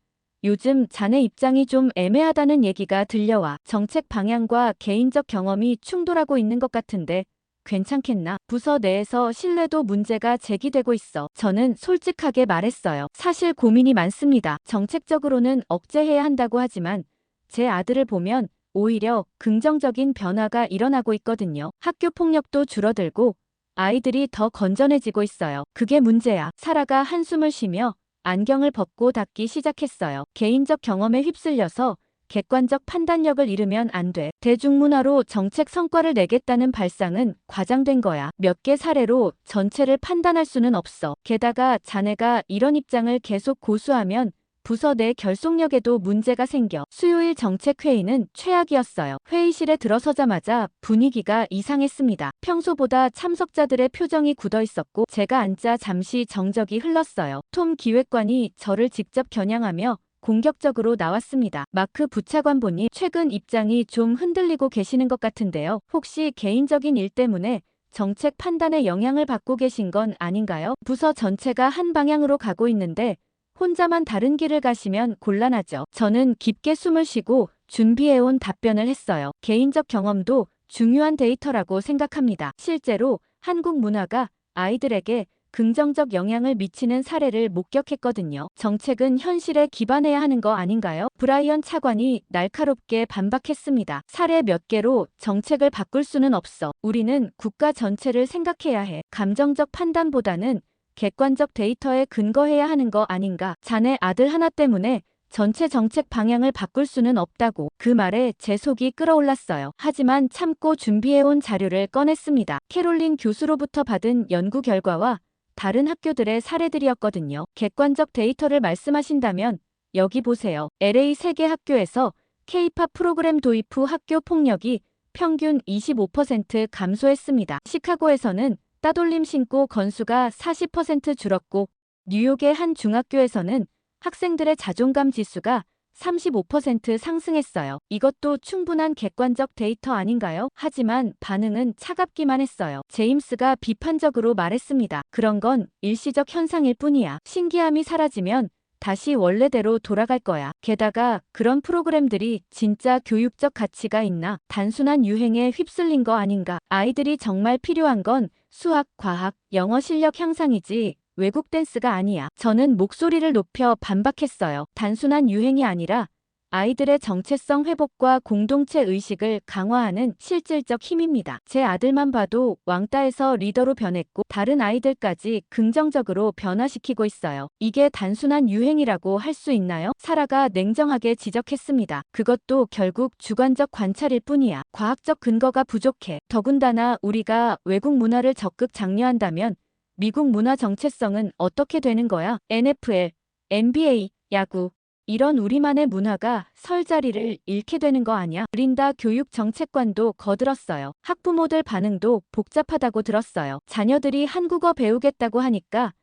요즘 자네 입장이 좀 애매하다는 얘기가 들려와. 정책 방향과 개인적 경험이 충돌하고 있는 것 같은데 괜찮겠나? 부서 내에서 신뢰도 문제가 제기되고 있어. 저는 솔직하게 말했어요. 사실 고민이 많습니다. 정책적으로는 억제해야 한다고 하지만 제 아들을 보면 오히려 긍정적인 변화가 일어나고 있거든요. 학교 폭력도 줄어들고 아이들이 더 건전해지고 있어요. 그게 문제야. 사라가 한숨을 쉬며 안경을 벗고 닫기 시작했어요. 개인적 경험에 휩쓸려서 객관적 판단력을 잃으면 안 돼. 대중문화로 정책 성과를 내겠다는 발상은 과장된 거야. 몇 개 사례로 전체를 판단할 수는 없어. 게다가 자네가 이런 입장을 계속 고수하면 부서 내 결속력에도 문제가 생겨. 수요일 정책회의는 최악이었어요. 회의실에 들어서자마자 분위기가 이상했습니다. 평소보다 참석자들의 표정이 굳어 있었고 제가 앉자 잠시 정적이 흘렀어요. 톰 기획관이 저를 직접 겨냥하며 공격적으로 나왔습니다. 마크 부차관 보니 최근 입장이 좀 흔들리고 계시는 것 같은데요. 혹시 개인적인 일 때문에 정책 판단에 영향을 받고 계신 건 아닌가요? 부서 전체가 한 방향으로 가고 있는데 혼자만 다른 길을 가시면 곤란하죠. 저는 깊게 숨을 쉬고 준비해온 답변을 했어요. 개인적 경험도 중요한 데이터라고 생각합니다. 실제로 한국 문화가 아이들에게 긍정적 영향을 미치는 사례를 목격했거든요. 정책은 현실에 기반해야 하는 거 아닌가요? 브라이언 차관이 날카롭게 반박했습니다. 사례 몇 개로 정책을 바꿀 수는 없어. 우리는 국가 전체를 생각해야 해. 감정적 판단보다는 객관적 데이터에 근거해야 하는 거 아닌가. 자네 아들 하나 때문에 전체 정책 방향을 바꿀 수는 없다고. 그 말에 제 속이 끓어올랐어요. 하지만 참고 준비해온 자료를 꺼냈습니다. 캐롤린 교수로부터 받은 연구 결과와 다른 학교들의 사례들이었거든요. 객관적 데이터를 말씀하신다면 여기 보세요. LA 3개 학교에서 K-팝 프로그램 도입 후 학교 폭력이 평균 25% 감소했습니다. 시카고에서는 따돌림 신고 건수가 40% 줄었고 뉴욕의 한 중학교에서는 학생들의 자존감 지수가 35% 상승했어요. 이것도 충분한 객관적 데이터 아닌가요? 하지만 반응은 차갑기만 했어요. 제임스가 비판적으로 말했습니다. 그런 건 일시적 현상일 뿐이야. 신기함이 사라지면 다시 원래대로 돌아갈 거야. 게다가 그런 프로그램들이 진짜 교육적 가치가 있나? 단순한 유행에 휩쓸린 거 아닌가? 아이들이 정말 필요한 건 수학, 과학, 영어 실력 향상이지 외국 댄스가 아니야. 저는 목소리를 높여 반박했어요. 단순한 유행이 아니라 아이들의 정체성 회복과 공동체 의식을 강화하는 실질적 힘입니다. 제 아들만 봐도 왕따에서 리더로 변했고 다른 아이들까지 긍정적으로 변화시키고 있어요. 이게 단순한 유행이라고 할 수 있나요? 사라가 냉정하게 지적했습니다. 그것도 결국 주관적 관찰일 뿐이야. 과학적 근거가 부족해. 더군다나 우리가 외국 문화를 적극 장려한다면 미국 문화 정체성은 어떻게 되는 거야? NFL, NBA, 야구. 이런 우리만의 문화가 설 자리를 잃게 되는 거 아니야? 린다 교육 정책관도 거들었어요. 학부모들 반응도 복잡하다고 들었어요. 자녀들이 한국어 배우겠다고 하니까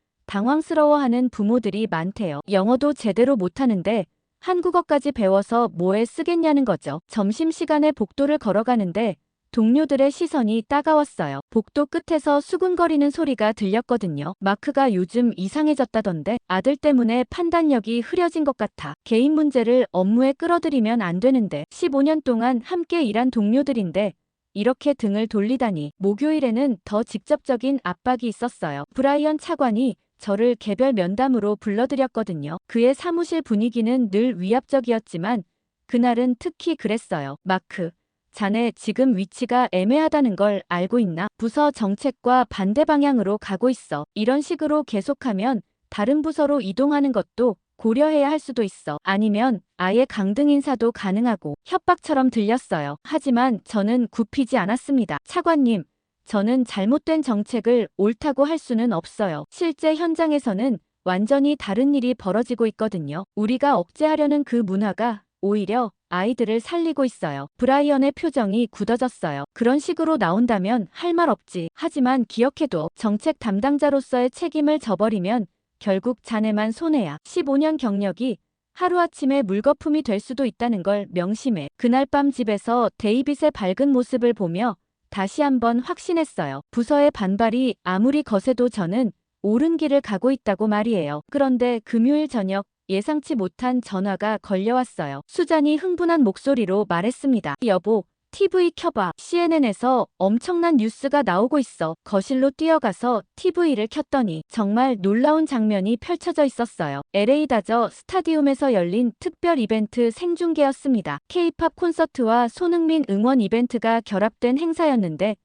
당황스러워하는 부모들이 많대요. 영어도 제대로 못하는데 한국어까지 배워서 뭐에 쓰겠냐는 거죠. 점심시간에 복도를 걸어가는데 동료들의 시선이 따가웠어요. 복도 끝에서 수군거리는 소리가 들렸거든요. 마크가 요즘 이상해졌다던데 아들 때문에 판단력이 흐려진 것 같아. 개인 문제를 업무에 끌어들이면 안 되는데 15년 동안 함께 일한 동료들인데 이렇게 등을 돌리다니. 목요일에는 더 직접적인 압박이 있었어요. 브라이언 차관이 저를 개별 면담으로 불러들였거든요. 그의 사무실 분위기는 늘 위압적이었지만 그날은 특히 그랬어요. 마크. 자네 지금 위치가 애매하다는 걸 알고 있나? 부서 정책과 반대 방향으로 가고 있어. 이런 식으로 계속하면 다른 부서로 이동하는 것도 고려해야 할 수도 있어. 아니면 아예 강등 인사도 가능하고. 협박처럼 들렸어요. 하지만 저는 굽히지 않았습니다. 차관님, 저는 잘못된 정책을 옳다고 할 수는 없어요. 실제 현장에서는 완전히 다른 일이 벌어지고 있거든요. 우리가 억제하려는 그 문화가 오히려 아이들을 살리고 있어요. 브라이언의 표정이 굳어졌어요. 그런 식으로 나온다면 할 말 없지. 하지만 기억해둬. 정책 담당자로서의 책임을 져버리면 결국 자네만 손해야. 15년 경력이 하루아침에 물거품이 될 수도 있다는 걸 명심해. 그날 밤 집에서 데이빗의 밝은 모습을 보며 다시 한번 확신했어요. 부서의 반발이 아무리 거세도 저는 옳은 길을 가고 있다고 말이에요. 그런데 금요일 저녁 예상치 못한 전화가 걸려왔어요. 수잔이 흥분한 목소리로 말했습니다. 여보, TV 켜봐. CNN에서 엄청난 뉴스가 나오고 있어. 거실로 뛰어가서 TV를 켰더니 정말 놀라운 장면이 펼쳐져 있었어요. LA 다저 스타디움에서 열린 특별 이벤트 생중계였습니다. K-팝 콘서트와 손흥민 응원 이벤트가 결합된 행사였는데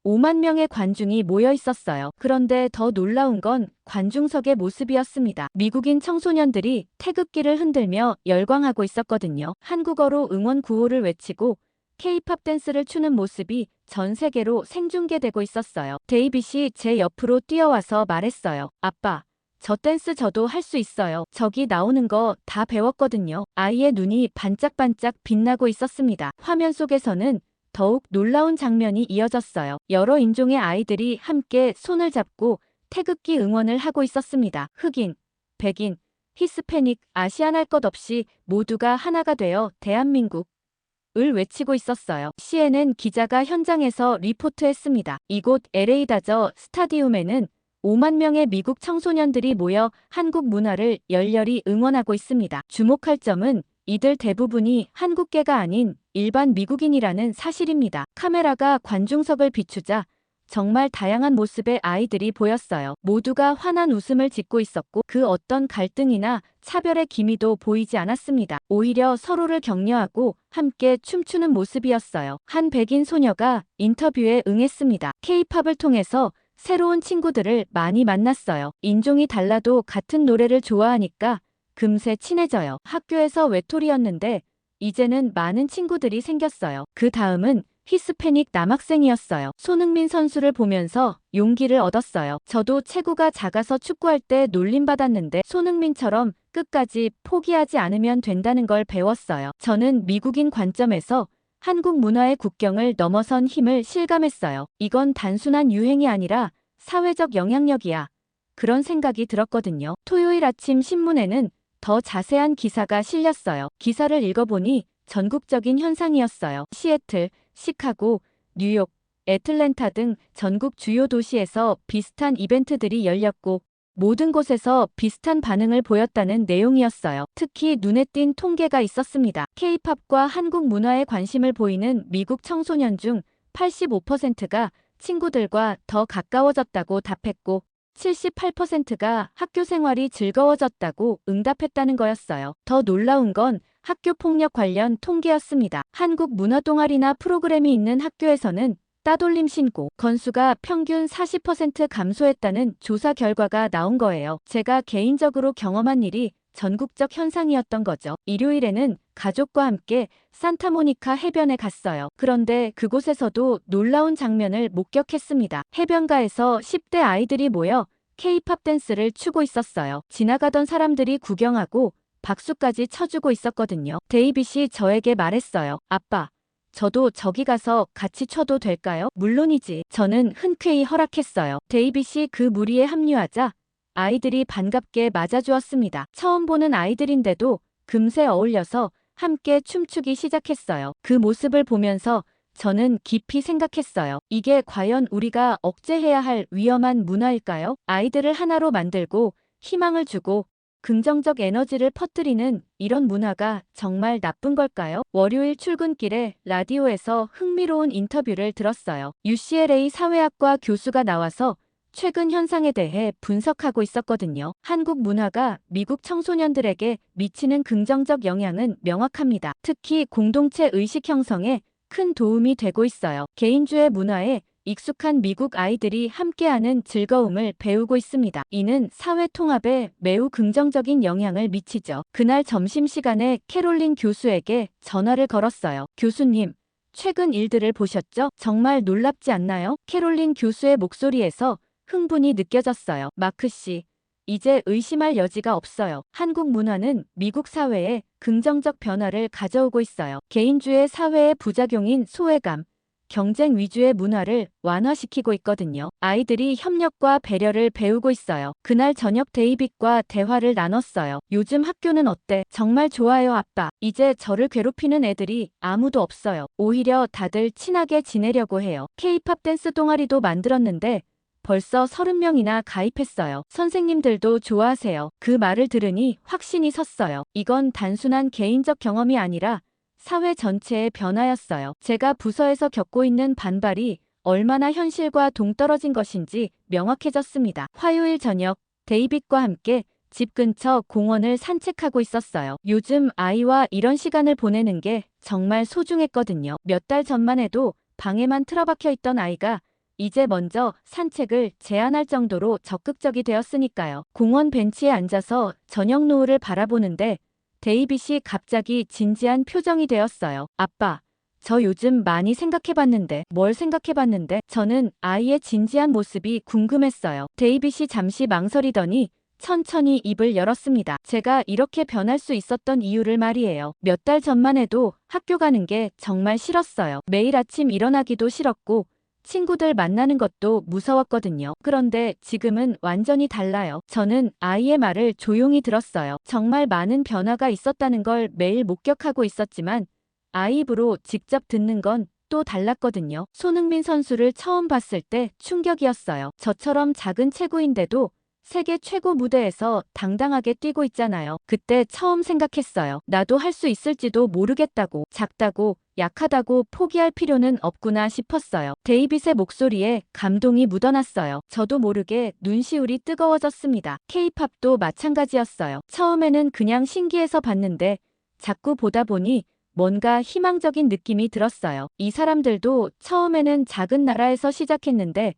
5만 명의 관중이 모여 있었어요. 그런데 더 놀라운 건 관중석의 모습이었습니다. 미국인 청소년들이 태극기를 흔들며 열광하고 있었거든요. 한국어로 응원 구호를 외치고 K-팝 댄스를 추는 모습이 전 세계로 생중계되고 있었어요. 데이빗이 제 옆으로 뛰어와서 말했어요. 아빠, 저 댄스 저도 할 수 있어요. 저기 나오는 거 다 배웠거든요. 아이의 눈이 반짝반짝 빛나고 있었습니다. 화면 속에서는 더욱 놀라운 장면이 이어졌어요. 여러 인종의 아이들이 함께 손을 잡고 태극기 응원을 하고 있었습니다. 흑인, 백인, 히스패닉, 아시안 할 것 없이 모두가 하나가 되어 대한민국을 외치고 있었어요. CNN 기자가 현장에서 리포트했습니다. 이곳 LA 다저 스타디움에는 5만 명의 미국 청소년들이 모여 한국 문화를 열렬히 응원하고 있습니다. 주목할 점은 이들 대부분이 한국계가 아닌 일반 미국인이라는 사실입니다. 카메라가 관중석을 비추자 정말 다양한 모습의 아이들이 보였어요. 모두가 환한 웃음을 짓고 있었고 그 어떤 갈등이나 차별의 기미도 보이지 않았습니다. 오히려 서로를 격려하고 함께 춤추는 모습이었어요. 한 백인 소녀가 인터뷰에 응했습니다. K-팝을 통해서 새로운 친구들을 많이 만났어요. 인종이 달라도 같은 노래를 좋아하니까 금세 친해져요. 학교에서 외톨이였는데 이제는 많은 친구들이 생겼어요. 그 다음은 히스패닉 남학생이었어요. 손흥민 선수를 보면서 용기를 얻었어요. 저도 체구가 작아서 축구할 때 놀림받았는데 손흥민처럼 끝까지 포기하지 않으면 된다는 걸 배웠어요. 저는 미국인 관점에서 한국 문화의 국경을 넘어선 힘을 실감했어요. 이건 단순한 유행이 아니라 사회적 영향력이야. 그런 생각이 들었거든요. 토요일 아침 신문에는 더 자세한 기사가 실렸어요. 기사를 읽어보니 전국적인 현상이었어요. 시애틀, 시카고, 뉴욕, 애틀랜타 등 전국 주요 도시에서 비슷한 이벤트들이 열렸고 모든 곳에서 비슷한 반응을 보였다는 내용이었어요. 특히 눈에 띈 통계가 있었습니다. K-팝과 한국 문화에 관심을 보이는 미국 청소년 중 85%가 친구들과 더 가까워졌다고 답했고 78%가 학교 생활이 즐거워졌다고 응답했다는 거였어요. 더 놀라운 건 학교 폭력 관련 통계였습니다. 한국 문화 동아리나 프로그램이 있는 학교에서는 따돌림 신고 건수가 평균 40% 감소했다는 조사 결과가 나온 거예요. 제가 개인적으로 경험한 일이 전국적 현상이었던 거죠. 일요일에는 가족과 함께 산타모니카 해변에 갔어요. 그런데 그곳에서도 놀라운 장면을 목격했습니다. 해변가에서 10대 아이들이 모여 K-팝 댄스를 추고 있었어요. 지나가던 사람들이 구경하고 박수까지 쳐주고 있었거든요. 데이빗이 저에게 말했어요. 아빠, 저도 저기 가서 같이 춰도 될까요? 물론이지. 저는 흔쾌히 허락했어요. 데이빗이 그 무리에 합류하자 아이들이 반갑게 맞아주었습니다. 처음 보는 아이들인데도 금세 어울려서 함께 춤추기 시작했어요. 그 모습을 보면서 저는 깊이 생각했어요. 이게 과연 우리가 억제해야 할 위험한 문화일까요? 아이들을 하나로 만들고 희망을 주고 긍정적 에너지를 퍼뜨리는 이런 문화가 정말 나쁜 걸까요? 월요일 출근길에 라디오에서 흥미로운 인터뷰를 들었어요. UCLA 사회학과 교수가 나와서 최근 현상에 대해 분석하고 있었거든요. 한국 문화가 미국 청소년들에게 미치는 긍정적 영향은 명확합니다. 특히 공동체 의식 형성에 큰 도움이 되고 있어요. 개인주의 문화에 익숙한 미국 아이들이 함께하는 즐거움을 배우고 있습니다. 이는 사회 통합에 매우 긍정적인 영향을 미치죠. 그날 점심시간에 캐롤린 교수에게 전화를 걸었어요. 교수님, 최근 일들을 보셨죠? 정말 놀랍지 않나요? 캐롤린 교수의 목소리에서 흥분이 느껴졌어요. 마크 씨, 이제 의심할 여지가 없어요. 한국 문화는 미국 사회에 긍정적 변화를 가져오고 있어요. 개인주의 사회의 부작용인 소외감, 경쟁 위주의 문화를 완화시키고 있거든요. 아이들이 협력과 배려를 배우고 있어요. 그날 저녁 데이빗과 대화를 나눴어요. 요즘 학교는 어때? 정말 좋아요, 아빠. 이제 저를 괴롭히는 애들이 아무도 없어요. 오히려 다들 친하게 지내려고 해요. K-팝 댄스 동아리도 만들었는데 벌써 30명이나 가입했어요. 선생님들도 좋아하세요. 그 말을 들으니 확신이 섰어요. 이건 단순한 개인적 경험이 아니라 사회 전체의 변화였어요. 제가 부서에서 겪고 있는 반발이 얼마나 현실과 동떨어진 것인지 명확해졌습니다. 화요일 저녁 데이빗과 함께 집 근처 공원을 산책하고 있었어요. 요즘 아이와 이런 시간을 보내는 게 정말 소중했거든요. 몇 달 전만 해도 방에만 틀어박혀 있던 아이가 이제 먼저 산책을 제안할 정도로 적극적이 되었으니까요. 공원 벤치에 앉아서 저녁 노을을 바라보는데 데이빗이 갑자기 진지한 표정이 되었어요. 아빠, 저 요즘 많이 생각해봤는데. 뭘 생각해봤는데? 저는 아이의 진지한 모습이 궁금했어요. 데이빗이 잠시 망설이더니 천천히 입을 열었습니다. 제가 이렇게 변할 수 있었던 이유를 말이에요. 몇 달 전만 해도 학교 가는 게 정말 싫었어요. 매일 아침 일어나기도 싫었고 친구들 만나는 것도 무서웠거든요. 그런데 지금은 완전히 달라요. 저는 아이의 말을 조용히 들었어요. 정말 많은 변화가 있었다는 걸 매일 목격하고 있었지만 아이 입으로 직접 듣는 건 또 달랐거든요. 손흥민 선수를 처음 봤을 때 충격이었어요. 저처럼 작은 체구인데도 세계 최고 무대에서 당당하게 뛰고 있잖아요. 그때 처음 생각했어요. 나도 할 수 있을지도 모르겠다고, 작다고, 약하다고 포기할 필요는 없구나 싶었어요. 데이빗의 목소리에 감동이 묻어났어요. 저도 모르게 눈시울이 뜨거워졌습니다. K-팝도 마찬가지였어요. 처음에는 그냥 신기해서 봤는데 자꾸 보다 보니 뭔가 희망적인 느낌이 들었어요. 이 사람들도 처음에는 작은 나라에서 시작했는데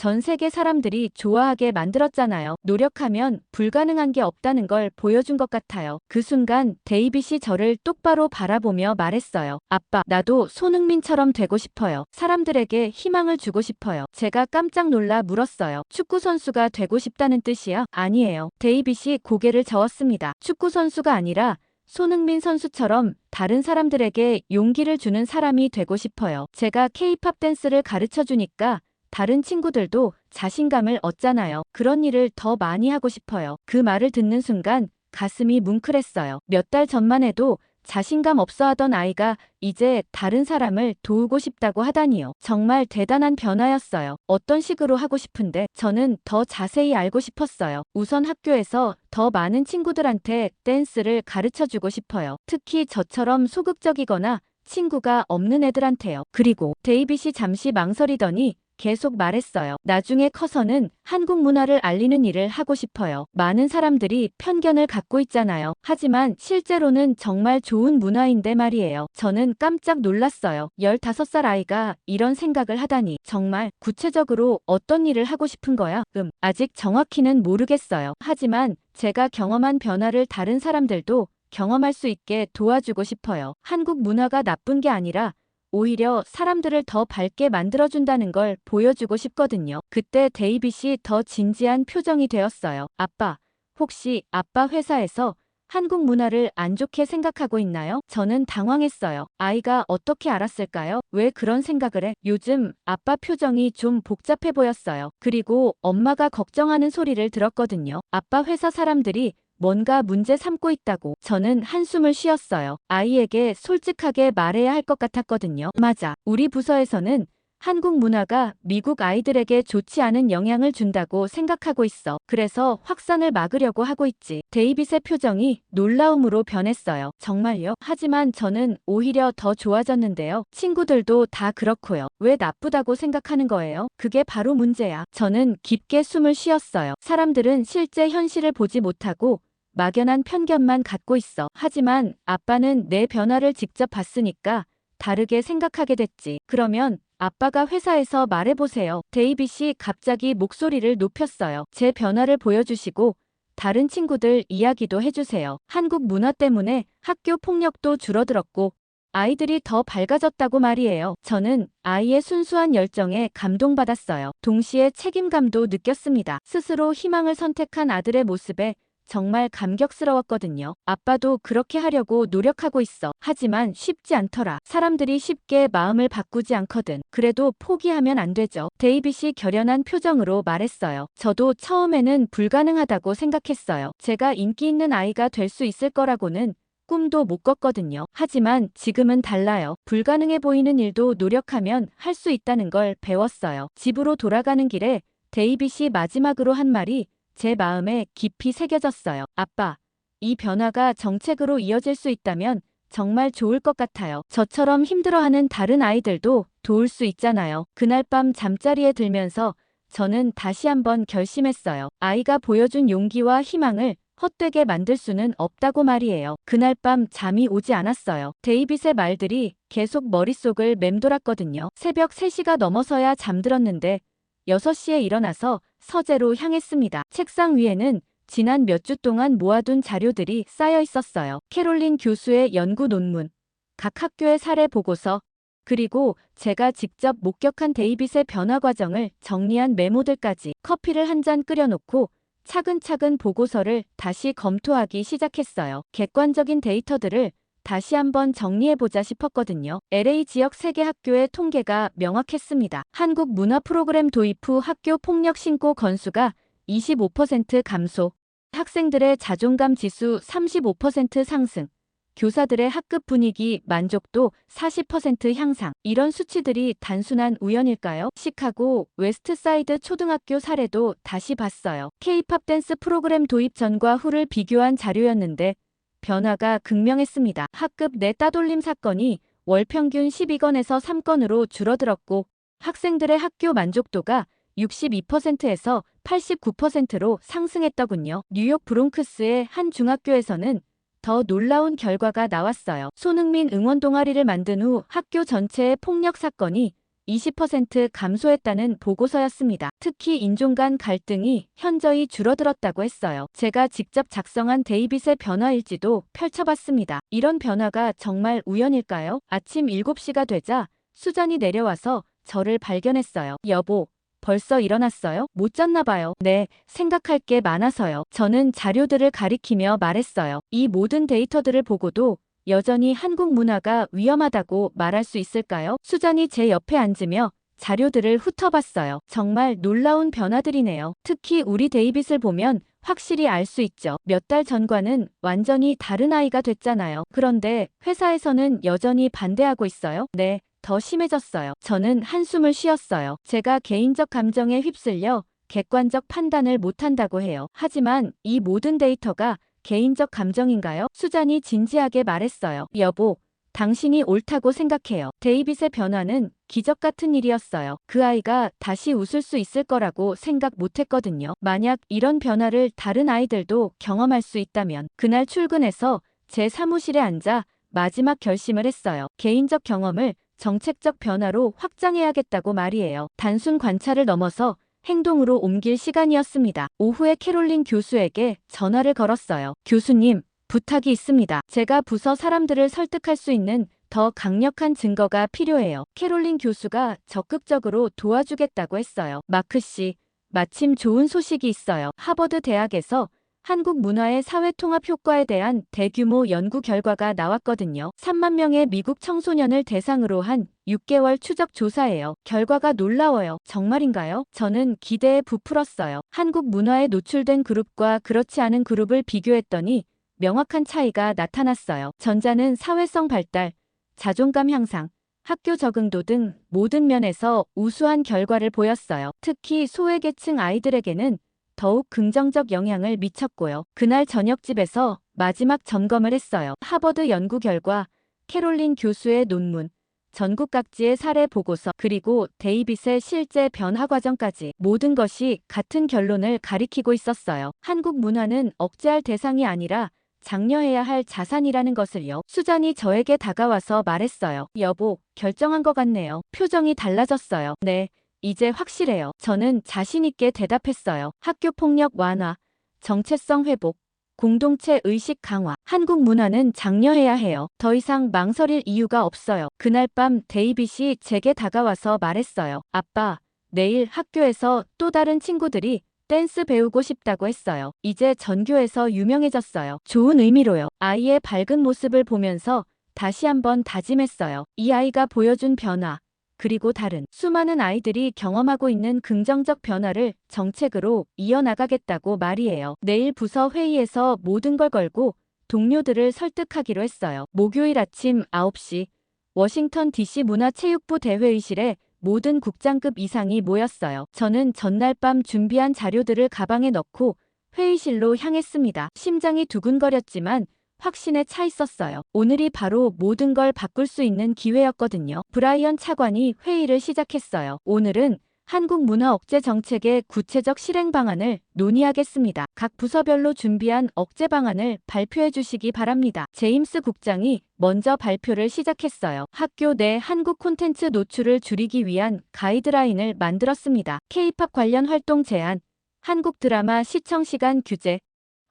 전 세계 사람들이 좋아하게 만들었잖아요. 노력하면 불가능한 게 없다는 걸 보여준 것 같아요. 그 순간 데이빗이 저를 똑바로 바라보며 말했어요. 아빠, 나도 손흥민처럼 되고 싶어요. 사람들에게 희망을 주고 싶어요. 제가 깜짝 놀라 물었어요. 축구 선수가 되고 싶다는 뜻이야? 아니에요. 데이빗이 고개를 저었습니다. 축구 선수가 아니라 손흥민 선수처럼 다른 사람들에게 용기를 주는 사람이 되고 싶어요. 제가 K-팝 댄스를 가르쳐 주니까 다른 친구들도 자신감을 얻잖아요. 그런 일을 더 많이 하고 싶어요. 그 말을 듣는 순간 가슴이 뭉클했어요. 몇 달 전만 해도 자신감 없어 하던 아이가 이제 다른 사람을 도우고 싶다고 하다니요. 정말 대단한 변화였어요. 어떤 식으로 하고 싶은데 저는 더 자세히 알고 싶었어요. 우선 학교에서 더 많은 친구들한테 댄스를 가르쳐 주고 싶어요. 특히 저처럼 소극적이거나 친구가 없는 애들한테요. 그리고 데이빗이 잠시 망설이더니 계속 말했어요. 나중에 커서는 한국 문화를 알리는 일을 하고 싶어요. 많은 사람들이 편견을 갖고 있잖아요. 하지만 실제로는 정말 좋은 문화인데 말이에요. 저는 깜짝 놀랐어요. 15살 아이가 이런 생각을 하다니. 정말 구체적으로 어떤 일을 하고 싶은 거야? 아직 정확히는 모르겠어요. 하지만 제가 경험한 변화를 다른 사람들도 경험할 수 있게 도와주고 싶어요. 한국 문화가 나쁜 게 아니라 오히려 사람들을 더 밝게 만들어준다는 걸 보여주고 싶거든요. 그때 데이빗이 더 진지한 표정이 되었어요. 아빠, 혹시 아빠 회사에서 한국 문화를 안 좋게 생각하고 있나요? 저는 당황했어요. 아이가 어떻게 알았을까요? 왜 그런 생각을 해? 요즘 아빠 표정이 좀 복잡해 보였어요. 그리고 엄마가 걱정하는 소리를 들었거든요. 아빠 회사 사람들이 뭔가 문제 삼고 있다고. 저는 한숨을 쉬었어요. 아이에게 솔직하게 말해야 할 것 같았거든요. 맞아. 우리 부서에서는 한국 문화가 미국 아이들에게 좋지 않은 영향을 준다고 생각하고 있어. 그래서 확산을 막으려고 하고 있지. 데이빗의 표정이 놀라움으로 변했어요. 정말요? 하지만 저는 오히려 더 좋아졌는데요. 친구들도 다 그렇고요. 왜 나쁘다고 생각하는 거예요? 그게 바로 문제야. 저는 깊게 숨을 쉬었어요. 사람들은 실제 현실을 보지 못하고 막연한 편견만 갖고 있어. 하지만 아빠는 내 변화를 직접 봤으니까 다르게 생각하게 됐지. 그러면 아빠가 회사에서 말해보세요. 데이빗이 갑자기 목소리를 높였어요. 제 변화를 보여주시고 다른 친구들 이야기도 해주세요. 한국 문화 때문에 학교 폭력도 줄어들었고 아이들이 더 밝아졌다고 말이에요. 저는 아이의 순수한 열정에 감동받았어요. 동시에 책임감도 느꼈습니다. 스스로 희망을 선택한 아들의 모습에 정말 감격스러웠거든요. 아빠도 그렇게 하려고 노력하고 있어. 하지만 쉽지 않더라. 사람들이 쉽게 마음을 바꾸지 않거든. 그래도 포기하면 안 되죠. 데이빗이 결연한 표정으로 말했어요. 저도 처음에는 불가능하다고 생각했어요. 제가 인기 있는 아이가 될 수 있을 거라고는 꿈도 못 꿨거든요. 하지만 지금은 달라요. 불가능해 보이는 일도 노력하면 할 수 있다는 걸 배웠어요. 집으로 돌아가는 길에 데이빗이 마지막으로 한 말이 제 마음에 깊이 새겨졌어요. 아빠, 이 변화가 정책으로 이어질 수 있다면 정말 좋을 것 같아요. 저처럼 힘들어하는 다른 아이들도 도울 수 있잖아요. 그날 밤 잠자리에 들면서 저는 다시 한번 결심했어요. 아이가 보여준 용기와 희망을 헛되게 만들 수는 없다고 말이에요. 그날 밤 잠이 오지 않았어요. 데이빗의 말들이 계속 머릿속을 맴돌았거든요. 새벽 3시가 넘어서야 잠들었는데 6시에 일어나서 서재로 향했습니다. 책상 위에는 지난 몇 주 동안 모아둔 자료들이 쌓여 있었어요. 캐롤린 교수의 연구 논문, 각 학교의 사례 보고서, 그리고 제가 직접 목격한 데이빗의 변화 과정을 정리한 메모들까지. 커피를 한 잔 끓여놓고 차근차근 보고서를 다시 검토하기 시작했어요. 객관적인 데이터들을 다시 한번 정리해보자 싶었거든요. LA 지역 3개 학교의 통계가 명확했습니다. 한국 문화 프로그램 도입 후 학교 폭력 신고 건수가 25% 감소, 학생들의 자존감 지수 35% 상승, 교사들의 학급 분위기 만족도 40% 향상. 이런 수치들이 단순한 우연일까요? 시카고 웨스트사이드 초등학교 사례도 다시 봤어요. K-팝 댄스 프로그램 도입 전과 후를 비교한 자료였는데 변화가 극명했습니다. 학급 내 따돌림 사건이 월 평균 12건에서 3건으로 줄어들었고 학생들의 학교 만족도가 62%에서 89%로 상승했더군요. 뉴욕 브롱크스의 한 중학교에서는 더 놀라운 결과가 나왔어요. 손흥민 응원 동아리를 만든 후 학교 전체의 폭력 사건이 20% 감소했다는 보고서였습니다. 특히 인종 간 갈등이 현저히 줄어들었다고 했어요. 제가 직접 작성한 데이빗의 변화일지도 펼쳐봤습니다. 이런 변화가 정말 우연일까요? 아침 7시가 되자 수잔이 내려와서 저를 발견했어요. 여보, 벌써 일어났어요? 못 잤나 봐요. 네, 생각할 게 많아서요. 저는 자료들을 가리키며 말했어요. 이 모든 데이터들을 보고도 여전히 한국 문화가 위험하다고 말할 수 있을까요? 수잔이 제 옆에 앉으며 자료들을 훑어봤어요. 정말 놀라운 변화들이네요. 특히 우리 데이빗을 보면 확실히 알 수 있죠. 몇 달 전과는 완전히 다른 아이가 됐잖아요. 그런데 회사에서는 여전히 반대하고 있어요. 네, 더 심해졌어요. 저는 한숨을 쉬었어요. 제가 개인적 감정에 휩쓸려 객관적 판단을 못한다고 해요. 하지만 이 모든 데이터가 개인적 감정인가요? 수잔이 진지하게 말했어요. 여보, 당신이 옳다고 생각해요. 데이빗의 변화는 기적 같은 일이었어요. 그 아이가 다시 웃을 수 있을 거라고 생각 못했거든요. 만약 이런 변화를 다른 아이들도 경험할 수 있다면 그날 출근해서 제 사무실에 앉아 마지막 결심을 했어요. 개인적 경험을 정책적 변화로 확장해야겠다고 말이에요. 단순 관찰을 넘어서 행동으로 옮길 시간이었습니다. 오후에 캐롤린 교수에게 전화를 걸었어요. 교수님, 부탁이 있습니다. 제가 부서 사람들을 설득할 수 있는 더 강력한 증거가 필요해요. 캐롤린 교수가 적극적으로 도와주겠다고 했어요. 마크 씨, 마침 좋은 소식이 있어요. 하버드 대학에서 한국 문화의 사회통합 효과에 대한 대규모 연구 결과가 나왔거든요. 3만 명의 미국 청소년을 대상으로 한 6개월 추적 조사예요. 결과가 놀라워요. 정말인가요? 저는 기대에 부풀었어요. 한국 문화에 노출된 그룹과 그렇지 않은 그룹을 비교했더니 명확한 차이가 나타났어요. 전자는 사회성 발달, 자존감 향상, 학교 적응도 등 모든 면에서 우수한 결과를 보였어요. 특히 소외계층 아이들에게는 더욱 긍정적 영향을 미쳤고요. 그날 저녁집에서 마지막 점검을 했어요. 하버드 연구 결과, 캐롤린 교수의 논문, 전국 각지의 사례 보고서, 그리고 데이빗의 실제 변화 과정까지 모든 것이 같은 결론을 가리키고 있었어요. 한국 문화는 억제할 대상이 아니라 장려해야 할 자산이라는 것을요. 수잔이 저에게 다가와서 말했어요. 여보, 결정한 것 같네요. 표정이 달라졌어요. 네. 이제 확실해요. 저는 자신 있게 대답했어요. 학교 폭력 완화, 정체성 회복, 공동체 의식 강화. 한국 문화는 장려해야 해요. 더 이상 망설일 이유가 없어요. 그날 밤 데이빗이 제게 다가와서 말했어요. 아빠, 내일 학교에서 또 다른 친구들이 댄스 배우고 싶다고 했어요. 이제 전교에서 유명해졌어요. 좋은 의미로요. 아이의 밝은 모습을 보면서 다시 한번 다짐했어요. 이 아이가 보여준 변화, 그리고 다른 수많은 아이들이 경험하고 있는 긍정적 변화를 정책으로 이어나가겠다고 말이에요. 내일 부서 회의에서 모든 걸 걸고 동료들을 설득하기로 했어요. 목요일 아침 9시 워싱턴 DC 문화체육부 대회의실에 모든 국장급 이상이 모였어요. 저는 전날 밤 준비한 자료들을 가방에 넣고 회의실로 향했습니다. 심장이 두근거렸지만 확신에 차 있었어요. 오늘이 바로 모든 걸 바꿀 수 있는 기회였거든요. 브라이언 차관이 회의를 시작했어요. 오늘은 한국 문화 억제 정책의 구체적 실행 방안을 논의하겠습니다. 각 부서별로 준비한 억제 방안을 발표해 주시기 바랍니다. 제임스 국장이 먼저 발표를 시작했어요. 학교 내 한국 콘텐츠 노출을 줄이기 위한 가이드라인을 만들었습니다. K-팝 관련 활동 제한, 한국 드라마 시청 시간 규제,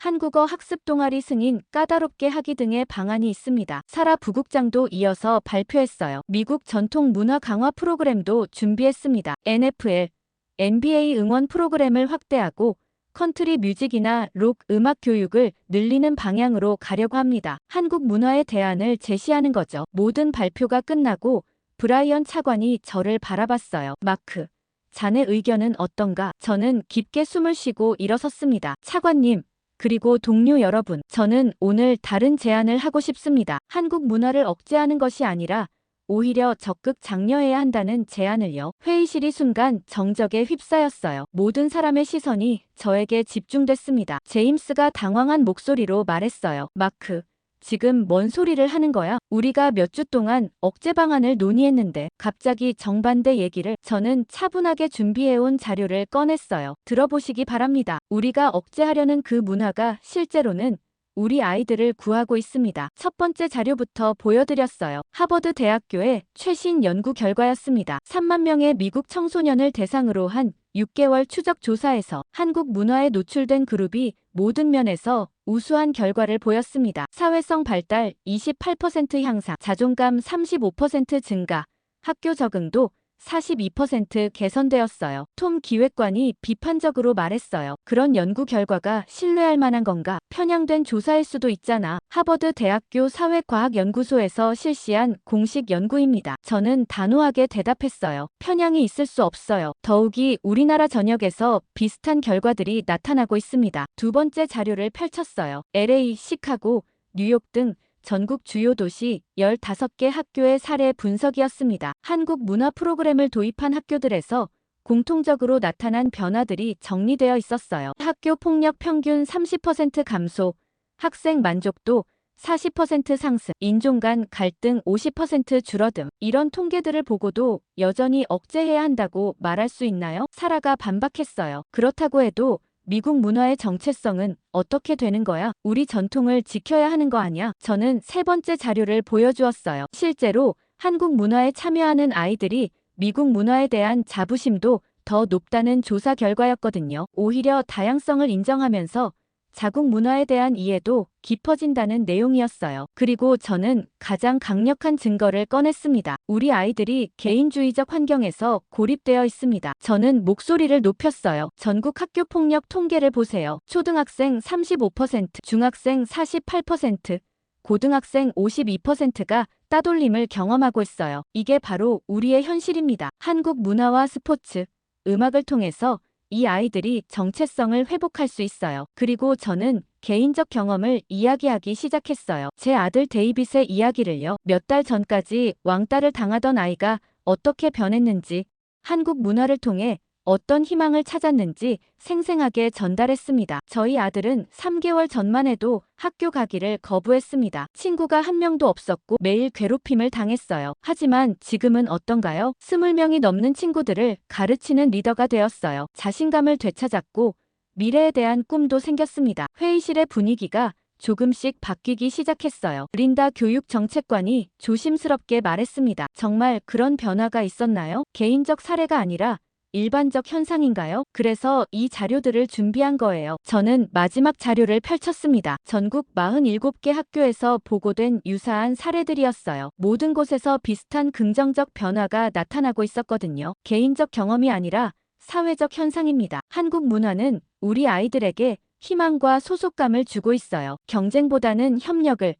한국어 학습 동아리 승인 까다롭게 하기 등의 방안이 있습니다. 사라 부국장도 이어서 발표했어요. 미국 전통 문화 강화 프로그램도 준비했습니다. NFL, NBA 응원 프로그램을 확대하고 컨트리 뮤직이나 록 음악 교육을 늘리는 방향으로 가려고 합니다. 한국 문화의 대안을 제시하는 거죠. 모든 발표가 끝나고 브라이언 차관이 저를 바라봤어요. 마크, 자네 의견은 어떤가? 저는 깊게 숨을 쉬고 일어섰습니다. 차관님, 그리고 동료 여러분, 저는 오늘 다른 제안을 하고 싶습니다. 한국 문화를 억제하는 것이 아니라 오히려 적극 장려해야 한다는 제안을요. 회의실이 순간 정적에 휩싸였어요. 모든 사람의 시선이 저에게 집중됐습니다. 제임스가 당황한 목소리로 말했어요. 마크, 지금 뭔 소리를 하는 거야? 우리가 몇 주 동안 억제 방안을 논의했는데 갑자기 정반대 얘기를. 저는 차분하게 준비해온 자료를 꺼냈어요. 들어보시기 바랍니다. 우리가 억제하려는 그 문화가 실제로는 우리 아이들을 구하고 있습니다. 첫 번째 자료부터 보여드렸어요. 하버드 대학교의 최신 연구 결과였습니다. 3만 명의 미국 청소년을 대상으로 한 6개월 추적 조사에서 한국 문화에 노출된 그룹이 모든 면에서 우수한 결과를 보였습니다. 사회성 발달 28% 향상, 자존감 35% 증가, 학교 적응도 42% 개선되었어요. 톰 기획관이 비판적으로 말했어요. 그런 연구 결과가 신뢰할 만한 건가? 편향된 조사일 수도 있잖아. 하버드 대학교 사회과학연구소에서 실시한 공식 연구입니다. 저는 단호하게 대답했어요. 편향이 있을 수 없어요. 더욱이 우리나라 전역에서 비슷한 결과들이 나타나고 있습니다. 두 번째 자료를 펼쳤어요. LA, 시카고, 뉴욕 등 전국 주요 도시 15개 학교의 사례 분석이었습니다. 한국 문화 프로그램을 도입한 학교들에서 공통적으로 나타난 변화들이 정리되어 있었어요. 학교 폭력 평균 30% 감소, 학생 만족도 40% 상승, 인종 간 갈등 50% 줄어듦. 이런 통계들을 보고도 여전히 억제해야 한다고 말할 수 있나요? 사라가 반박했어요. 그렇다고 해도 미국 문화의 정체성은 어떻게 되는 거야? 우리 전통을 지켜야 하는 거 아니야? 저는 세 번째 자료를 보여주었어요. 실제로 한국 문화에 참여하는 아이들이 미국 문화에 대한 자부심도 더 높다는 조사 결과였거든요. 오히려 다양성을 인정하면서 자국 문화에 대한 이해도 깊어진다는 내용이었어요. 그리고 저는 가장 강력한 증거를 꺼냈습니다. 우리 아이들이 개인주의적 환경에서 고립되어 있습니다. 저는 목소리를 높였어요. 전국 학교 폭력 통계를 보세요. 초등학생 35%, 중학생 48%, 고등학생 52%가 따돌림을 경험하고 있어요. 이게 바로 우리의 현실입니다. 한국 문화와 스포츠, 음악을 통해서 이 아이들이 정체성을 회복할 수 있어요. 그리고 저는 개인적 경험을 이야기하기 시작했어요. 제 아들 데이빗의 이야기를요. 몇 달 전까지 왕따를 당하던 아이가 어떻게 변했는지, 한국 문화를 통해 어떤 희망을 찾았는지 생생하게 전달했습니다. 저희 아들은 3개월 전만 해도 학교 가기를 거부했습니다. 친구가 한 명도 없었고 매일 괴롭힘을 당했어요. 하지만 지금은 어떤가요? 20명이 넘는 친구들을 가르치는 리더가 되었어요. 자신감을 되찾았고 미래에 대한 꿈도 생겼습니다. 회의실의 분위기가 조금씩 바뀌기 시작했어요. 린다 교육정책관이 조심스럽게 말했습니다. 정말 그런 변화가 있었나요? 개인적 사례가 아니라 일반적 현상인가요? 그래서 이 자료들을 준비한 거예요. 저는 마지막 자료를 펼쳤습니다. 전국 47개 학교에서 보고된 유사한 사례들이었어요. 모든 곳에서 비슷한 긍정적 변화가 나타나고 있었거든요. 개인적 경험이 아니라 사회적 현상입니다. 한국 문화는 우리 아이들에게 희망과 소속감을 주고 있어요. 경쟁보다는 협력을,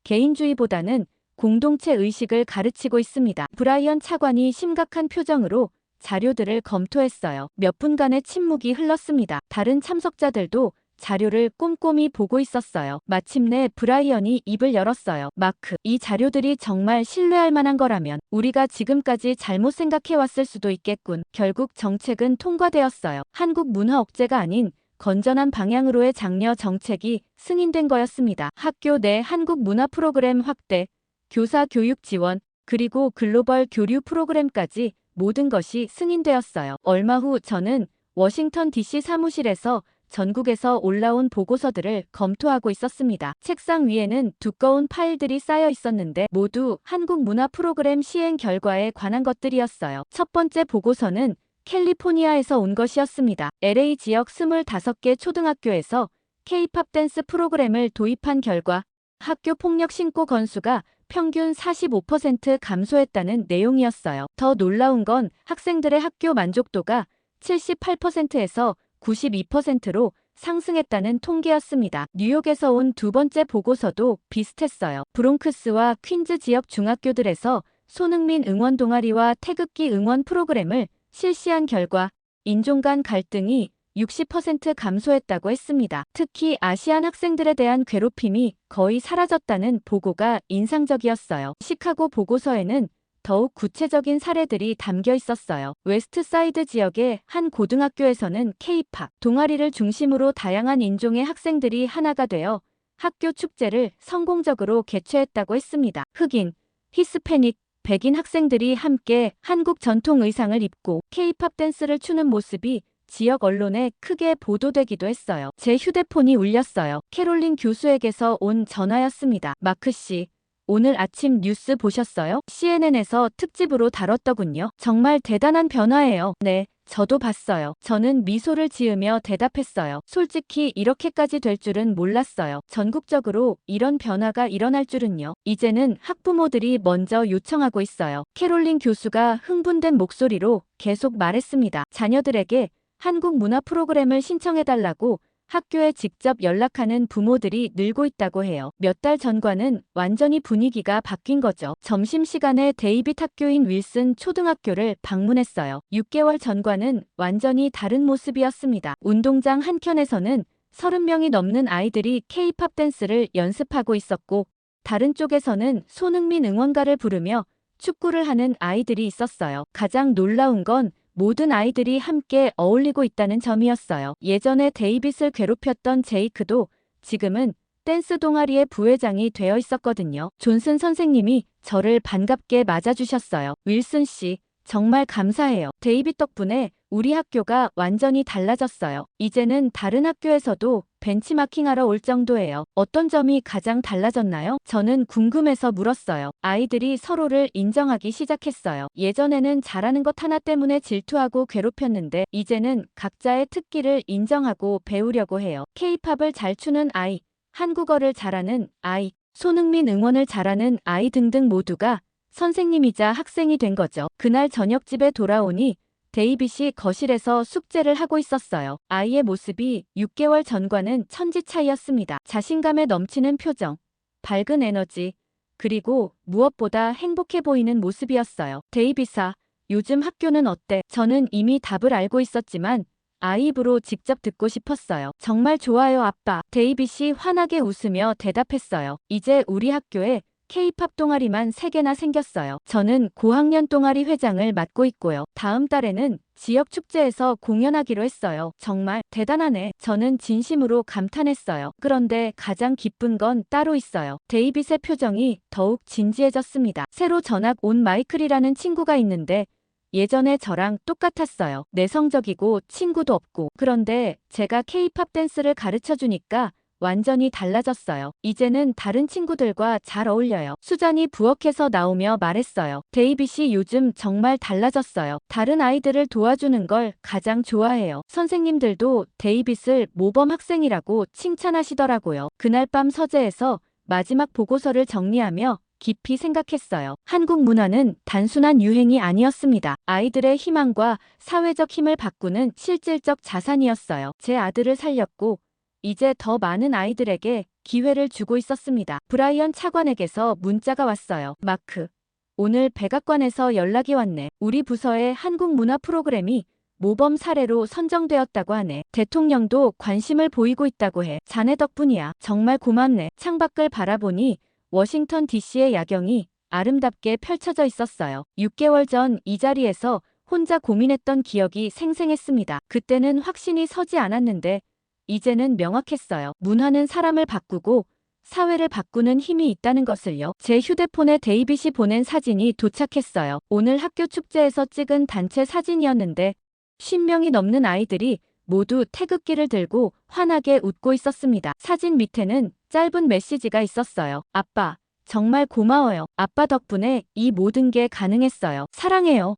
개인주의보다는 공동체 의식을 가르치고 있습니다. 브라이언 차관이 심각한 표정으로 자료들을 검토했어요. 몇 분간의 침묵이 흘렀습니다. 다른 참석자들도 자료를 꼼꼼히 보고 있었어요. 마침내 브라이언이 입을 열었어요. 마크, 이 자료들이 정말 신뢰할 만한 거라면 우리가 지금까지 잘못 생각해왔을 수도 있겠군. 결국 정책은 통과되었어요. 한국 문화 억제가 아닌 건전한 방향으로의 장려 정책이 승인된 거였습니다. 학교 내 한국 문화 프로그램 확대, 교사 교육 지원, 그리고 글로벌 교류 프로그램까지 모든 것이 승인되었어요. 얼마 후 저는 워싱턴 DC 사무실에서 전국에서 올라온 보고서들을 검토하고 있었습니다. 책상 위에는 두꺼운 파일들이 쌓여 있었는데 모두 한국 문화 프로그램 시행 결과에 관한 것들이었어요. 첫 번째 보고서는 캘리포니아에서 온 것이었습니다. LA 지역 25개 초등학교에서 K-팝 댄스 프로그램을 도입한 결과 학교 폭력 신고 건수가 평균 45% 감소했다는 내용이었어요. 더 놀라운 건 학생들의 학교 만족도가 78%에서 92%로 상승했다는 통계였습니다. 뉴욕에서 온 두 번째 보고서도 비슷했어요. 브롱크스와 퀸즈 지역 중학교들에서 손흥민 응원 동아리와 태극기 응원 프로그램을 실시한 결과 인종 간 갈등이 60% 감소했다고 했습니다. 특히 아시안 학생들에 대한 괴롭힘이 거의 사라졌다는 보고가 인상적이었어요. 시카고 보고서에는 더욱 구체적인 사례들이 담겨 있었어요. 웨스트사이드 지역의 한 고등학교에서는 K-팝 동아리를 중심으로 다양한 인종의 학생들이 하나가 되어 학교 축제를 성공적으로 개최했다고 했습니다. 흑인, 히스패닉, 백인 학생들이 함께 한국 전통 의상을 입고 K-팝 댄스를 추는 모습이 지역 언론에 크게 보도되기도 했어요. 제 휴대폰이 울렸어요. 캐롤린 교수에게서 온 전화였습니다. 마크 씨, 오늘 아침 뉴스 보셨어요? CNN에서 특집으로 다뤘더군요. 정말 대단한 변화예요. 네, 저도 봤어요. 저는 미소를 지으며 대답했어요. 솔직히 이렇게까지 될 줄은 몰랐어요. 전국적으로 이런 변화가 일어날 줄은요. 이제는 학부모들이 먼저 요청하고 있어요. 캐롤린 교수가 흥분된 목소리로 계속 말했습니다. 자녀들에게 한국 문화 프로그램을 신청해달라고 학교에 직접 연락하는 부모들이 늘고 있다고 해요. 몇 달 전과는 완전히 분위기가 바뀐 거죠. 점심시간에 데이빗 학교인 윌슨 초등학교를 방문했어요. 6개월 전과는 완전히 다른 모습이었습니다. 운동장 한켠에서는 30명이 넘는 아이들이 K-팝 댄스를 연습하고 있었고, 다른 쪽에서는 손흥민 응원가를 부르며 축구를 하는 아이들이 있었어요. 가장 놀라운 건 모든 아이들이 함께 어울리고 있다는 점이었어요. 예전에 데이빗을 괴롭혔던 제이크도 지금은 댄스 동아리의 부회장이 되어 있었거든요. 존슨 선생님이 저를 반갑게 맞아주셨어요. 윌슨 씨, 정말 감사해요. 데이빗 덕분에 우리 학교가 완전히 달라졌어요. 이제는 다른 학교에서도 벤치마킹하러 올 정도예요. 어떤 점이 가장 달라졌나요? 저는 궁금해서 물었어요. 아이들이 서로를 인정하기 시작했어요. 예전에는 잘하는 것 하나 때문에 질투하고 괴롭혔는데 이제는 각자의 특기를 인정하고 배우려고 해요. K-팝을 잘 추는 아이, 한국어를 잘하는 아이, 손흥민 응원을 잘하는 아이 등등 모두가 선생님이자 학생이 된 거죠. 그날 저녁 집에 돌아오니 데이빗이 거실에서 숙제를 하고 있었어요. 아이의 모습이 6개월 전과는 천지 차이였습니다. 자신감에 넘치는 표정, 밝은 에너지, 그리고 무엇보다 행복해 보이는 모습이었어요. 데이빗아, 요즘 학교는 어때? 저는 이미 답을 알고 있었지만 아이 입으로 직접 듣고 싶었어요. 정말 좋아요, 아빠. 데이빗이 환하게 웃으며 대답했어요. 이제 우리 학교에 K-팝 동아리만 3개나 생겼어요. 저는 고학년 동아리 회장을 맡고 있고요. 다음 달에는 지역 축제에서 공연하기로 했어요. 정말 대단하네. 저는 진심으로 감탄했어요. 그런데 가장 기쁜 건 따로 있어요. 데이빗의 표정이 더욱 진지해졌습니다. 새로 전학 온 마이클이라는 친구가 있는데 예전에 저랑 똑같았어요. 내성적이고 친구도 없고. 그런데 제가 K-팝 댄스를 가르쳐 주니까 완전히 달라졌어요. 이제는 다른 친구들과 잘 어울려요. 수잔이 부엌에서 나오며 말했어요. 데이빗이 요즘 정말 달라졌어요. 다른 아이들을 도와주는 걸 가장 좋아해요. 선생님들도 데이빗을 모범 학생이라고 칭찬하시더라고요. 그날 밤 서재에서 마지막 보고서를 정리하며 깊이 생각했어요. 한국 문화는 단순한 유행이 아니었습니다. 아이들의 희망과 사회적 힘을 바꾸는 실질적 자산이었어요. 제 아들을 살렸고 이제 더 많은 아이들에게 기회를 주고 있었습니다. 브라이언 차관에게서 문자가 왔어요. 마크, 오늘 백악관에서 연락이 왔네. 우리 부서의 한국 문화 프로그램이 모범 사례로 선정되었다고 하네. 대통령도 관심을 보이고 있다고 해. 자네 덕분이야. 정말 고맙네. 창밖을 바라보니 워싱턴 DC의 야경이 아름답게 펼쳐져 있었어요. 6개월 전 이 자리에서 혼자 고민했던 기억이 생생했습니다. 그때는 확신이 서지 않았는데 이제는 명확했어요. 문화는 사람을 바꾸고 사회를 바꾸는 힘이 있다는 것을요. 제 휴대폰에 데이빗이 보낸 사진이 도착했어요. 오늘 학교 축제에서 찍은 단체 사진이었는데 10명이 넘는 아이들이 모두 태극기를 들고 환하게 웃고 있었습니다. 사진 밑에는 짧은 메시지가 있었어요. 아빠, 정말 고마워요. 아빠 덕분에 이 모든 게 가능했어요. 사랑해요.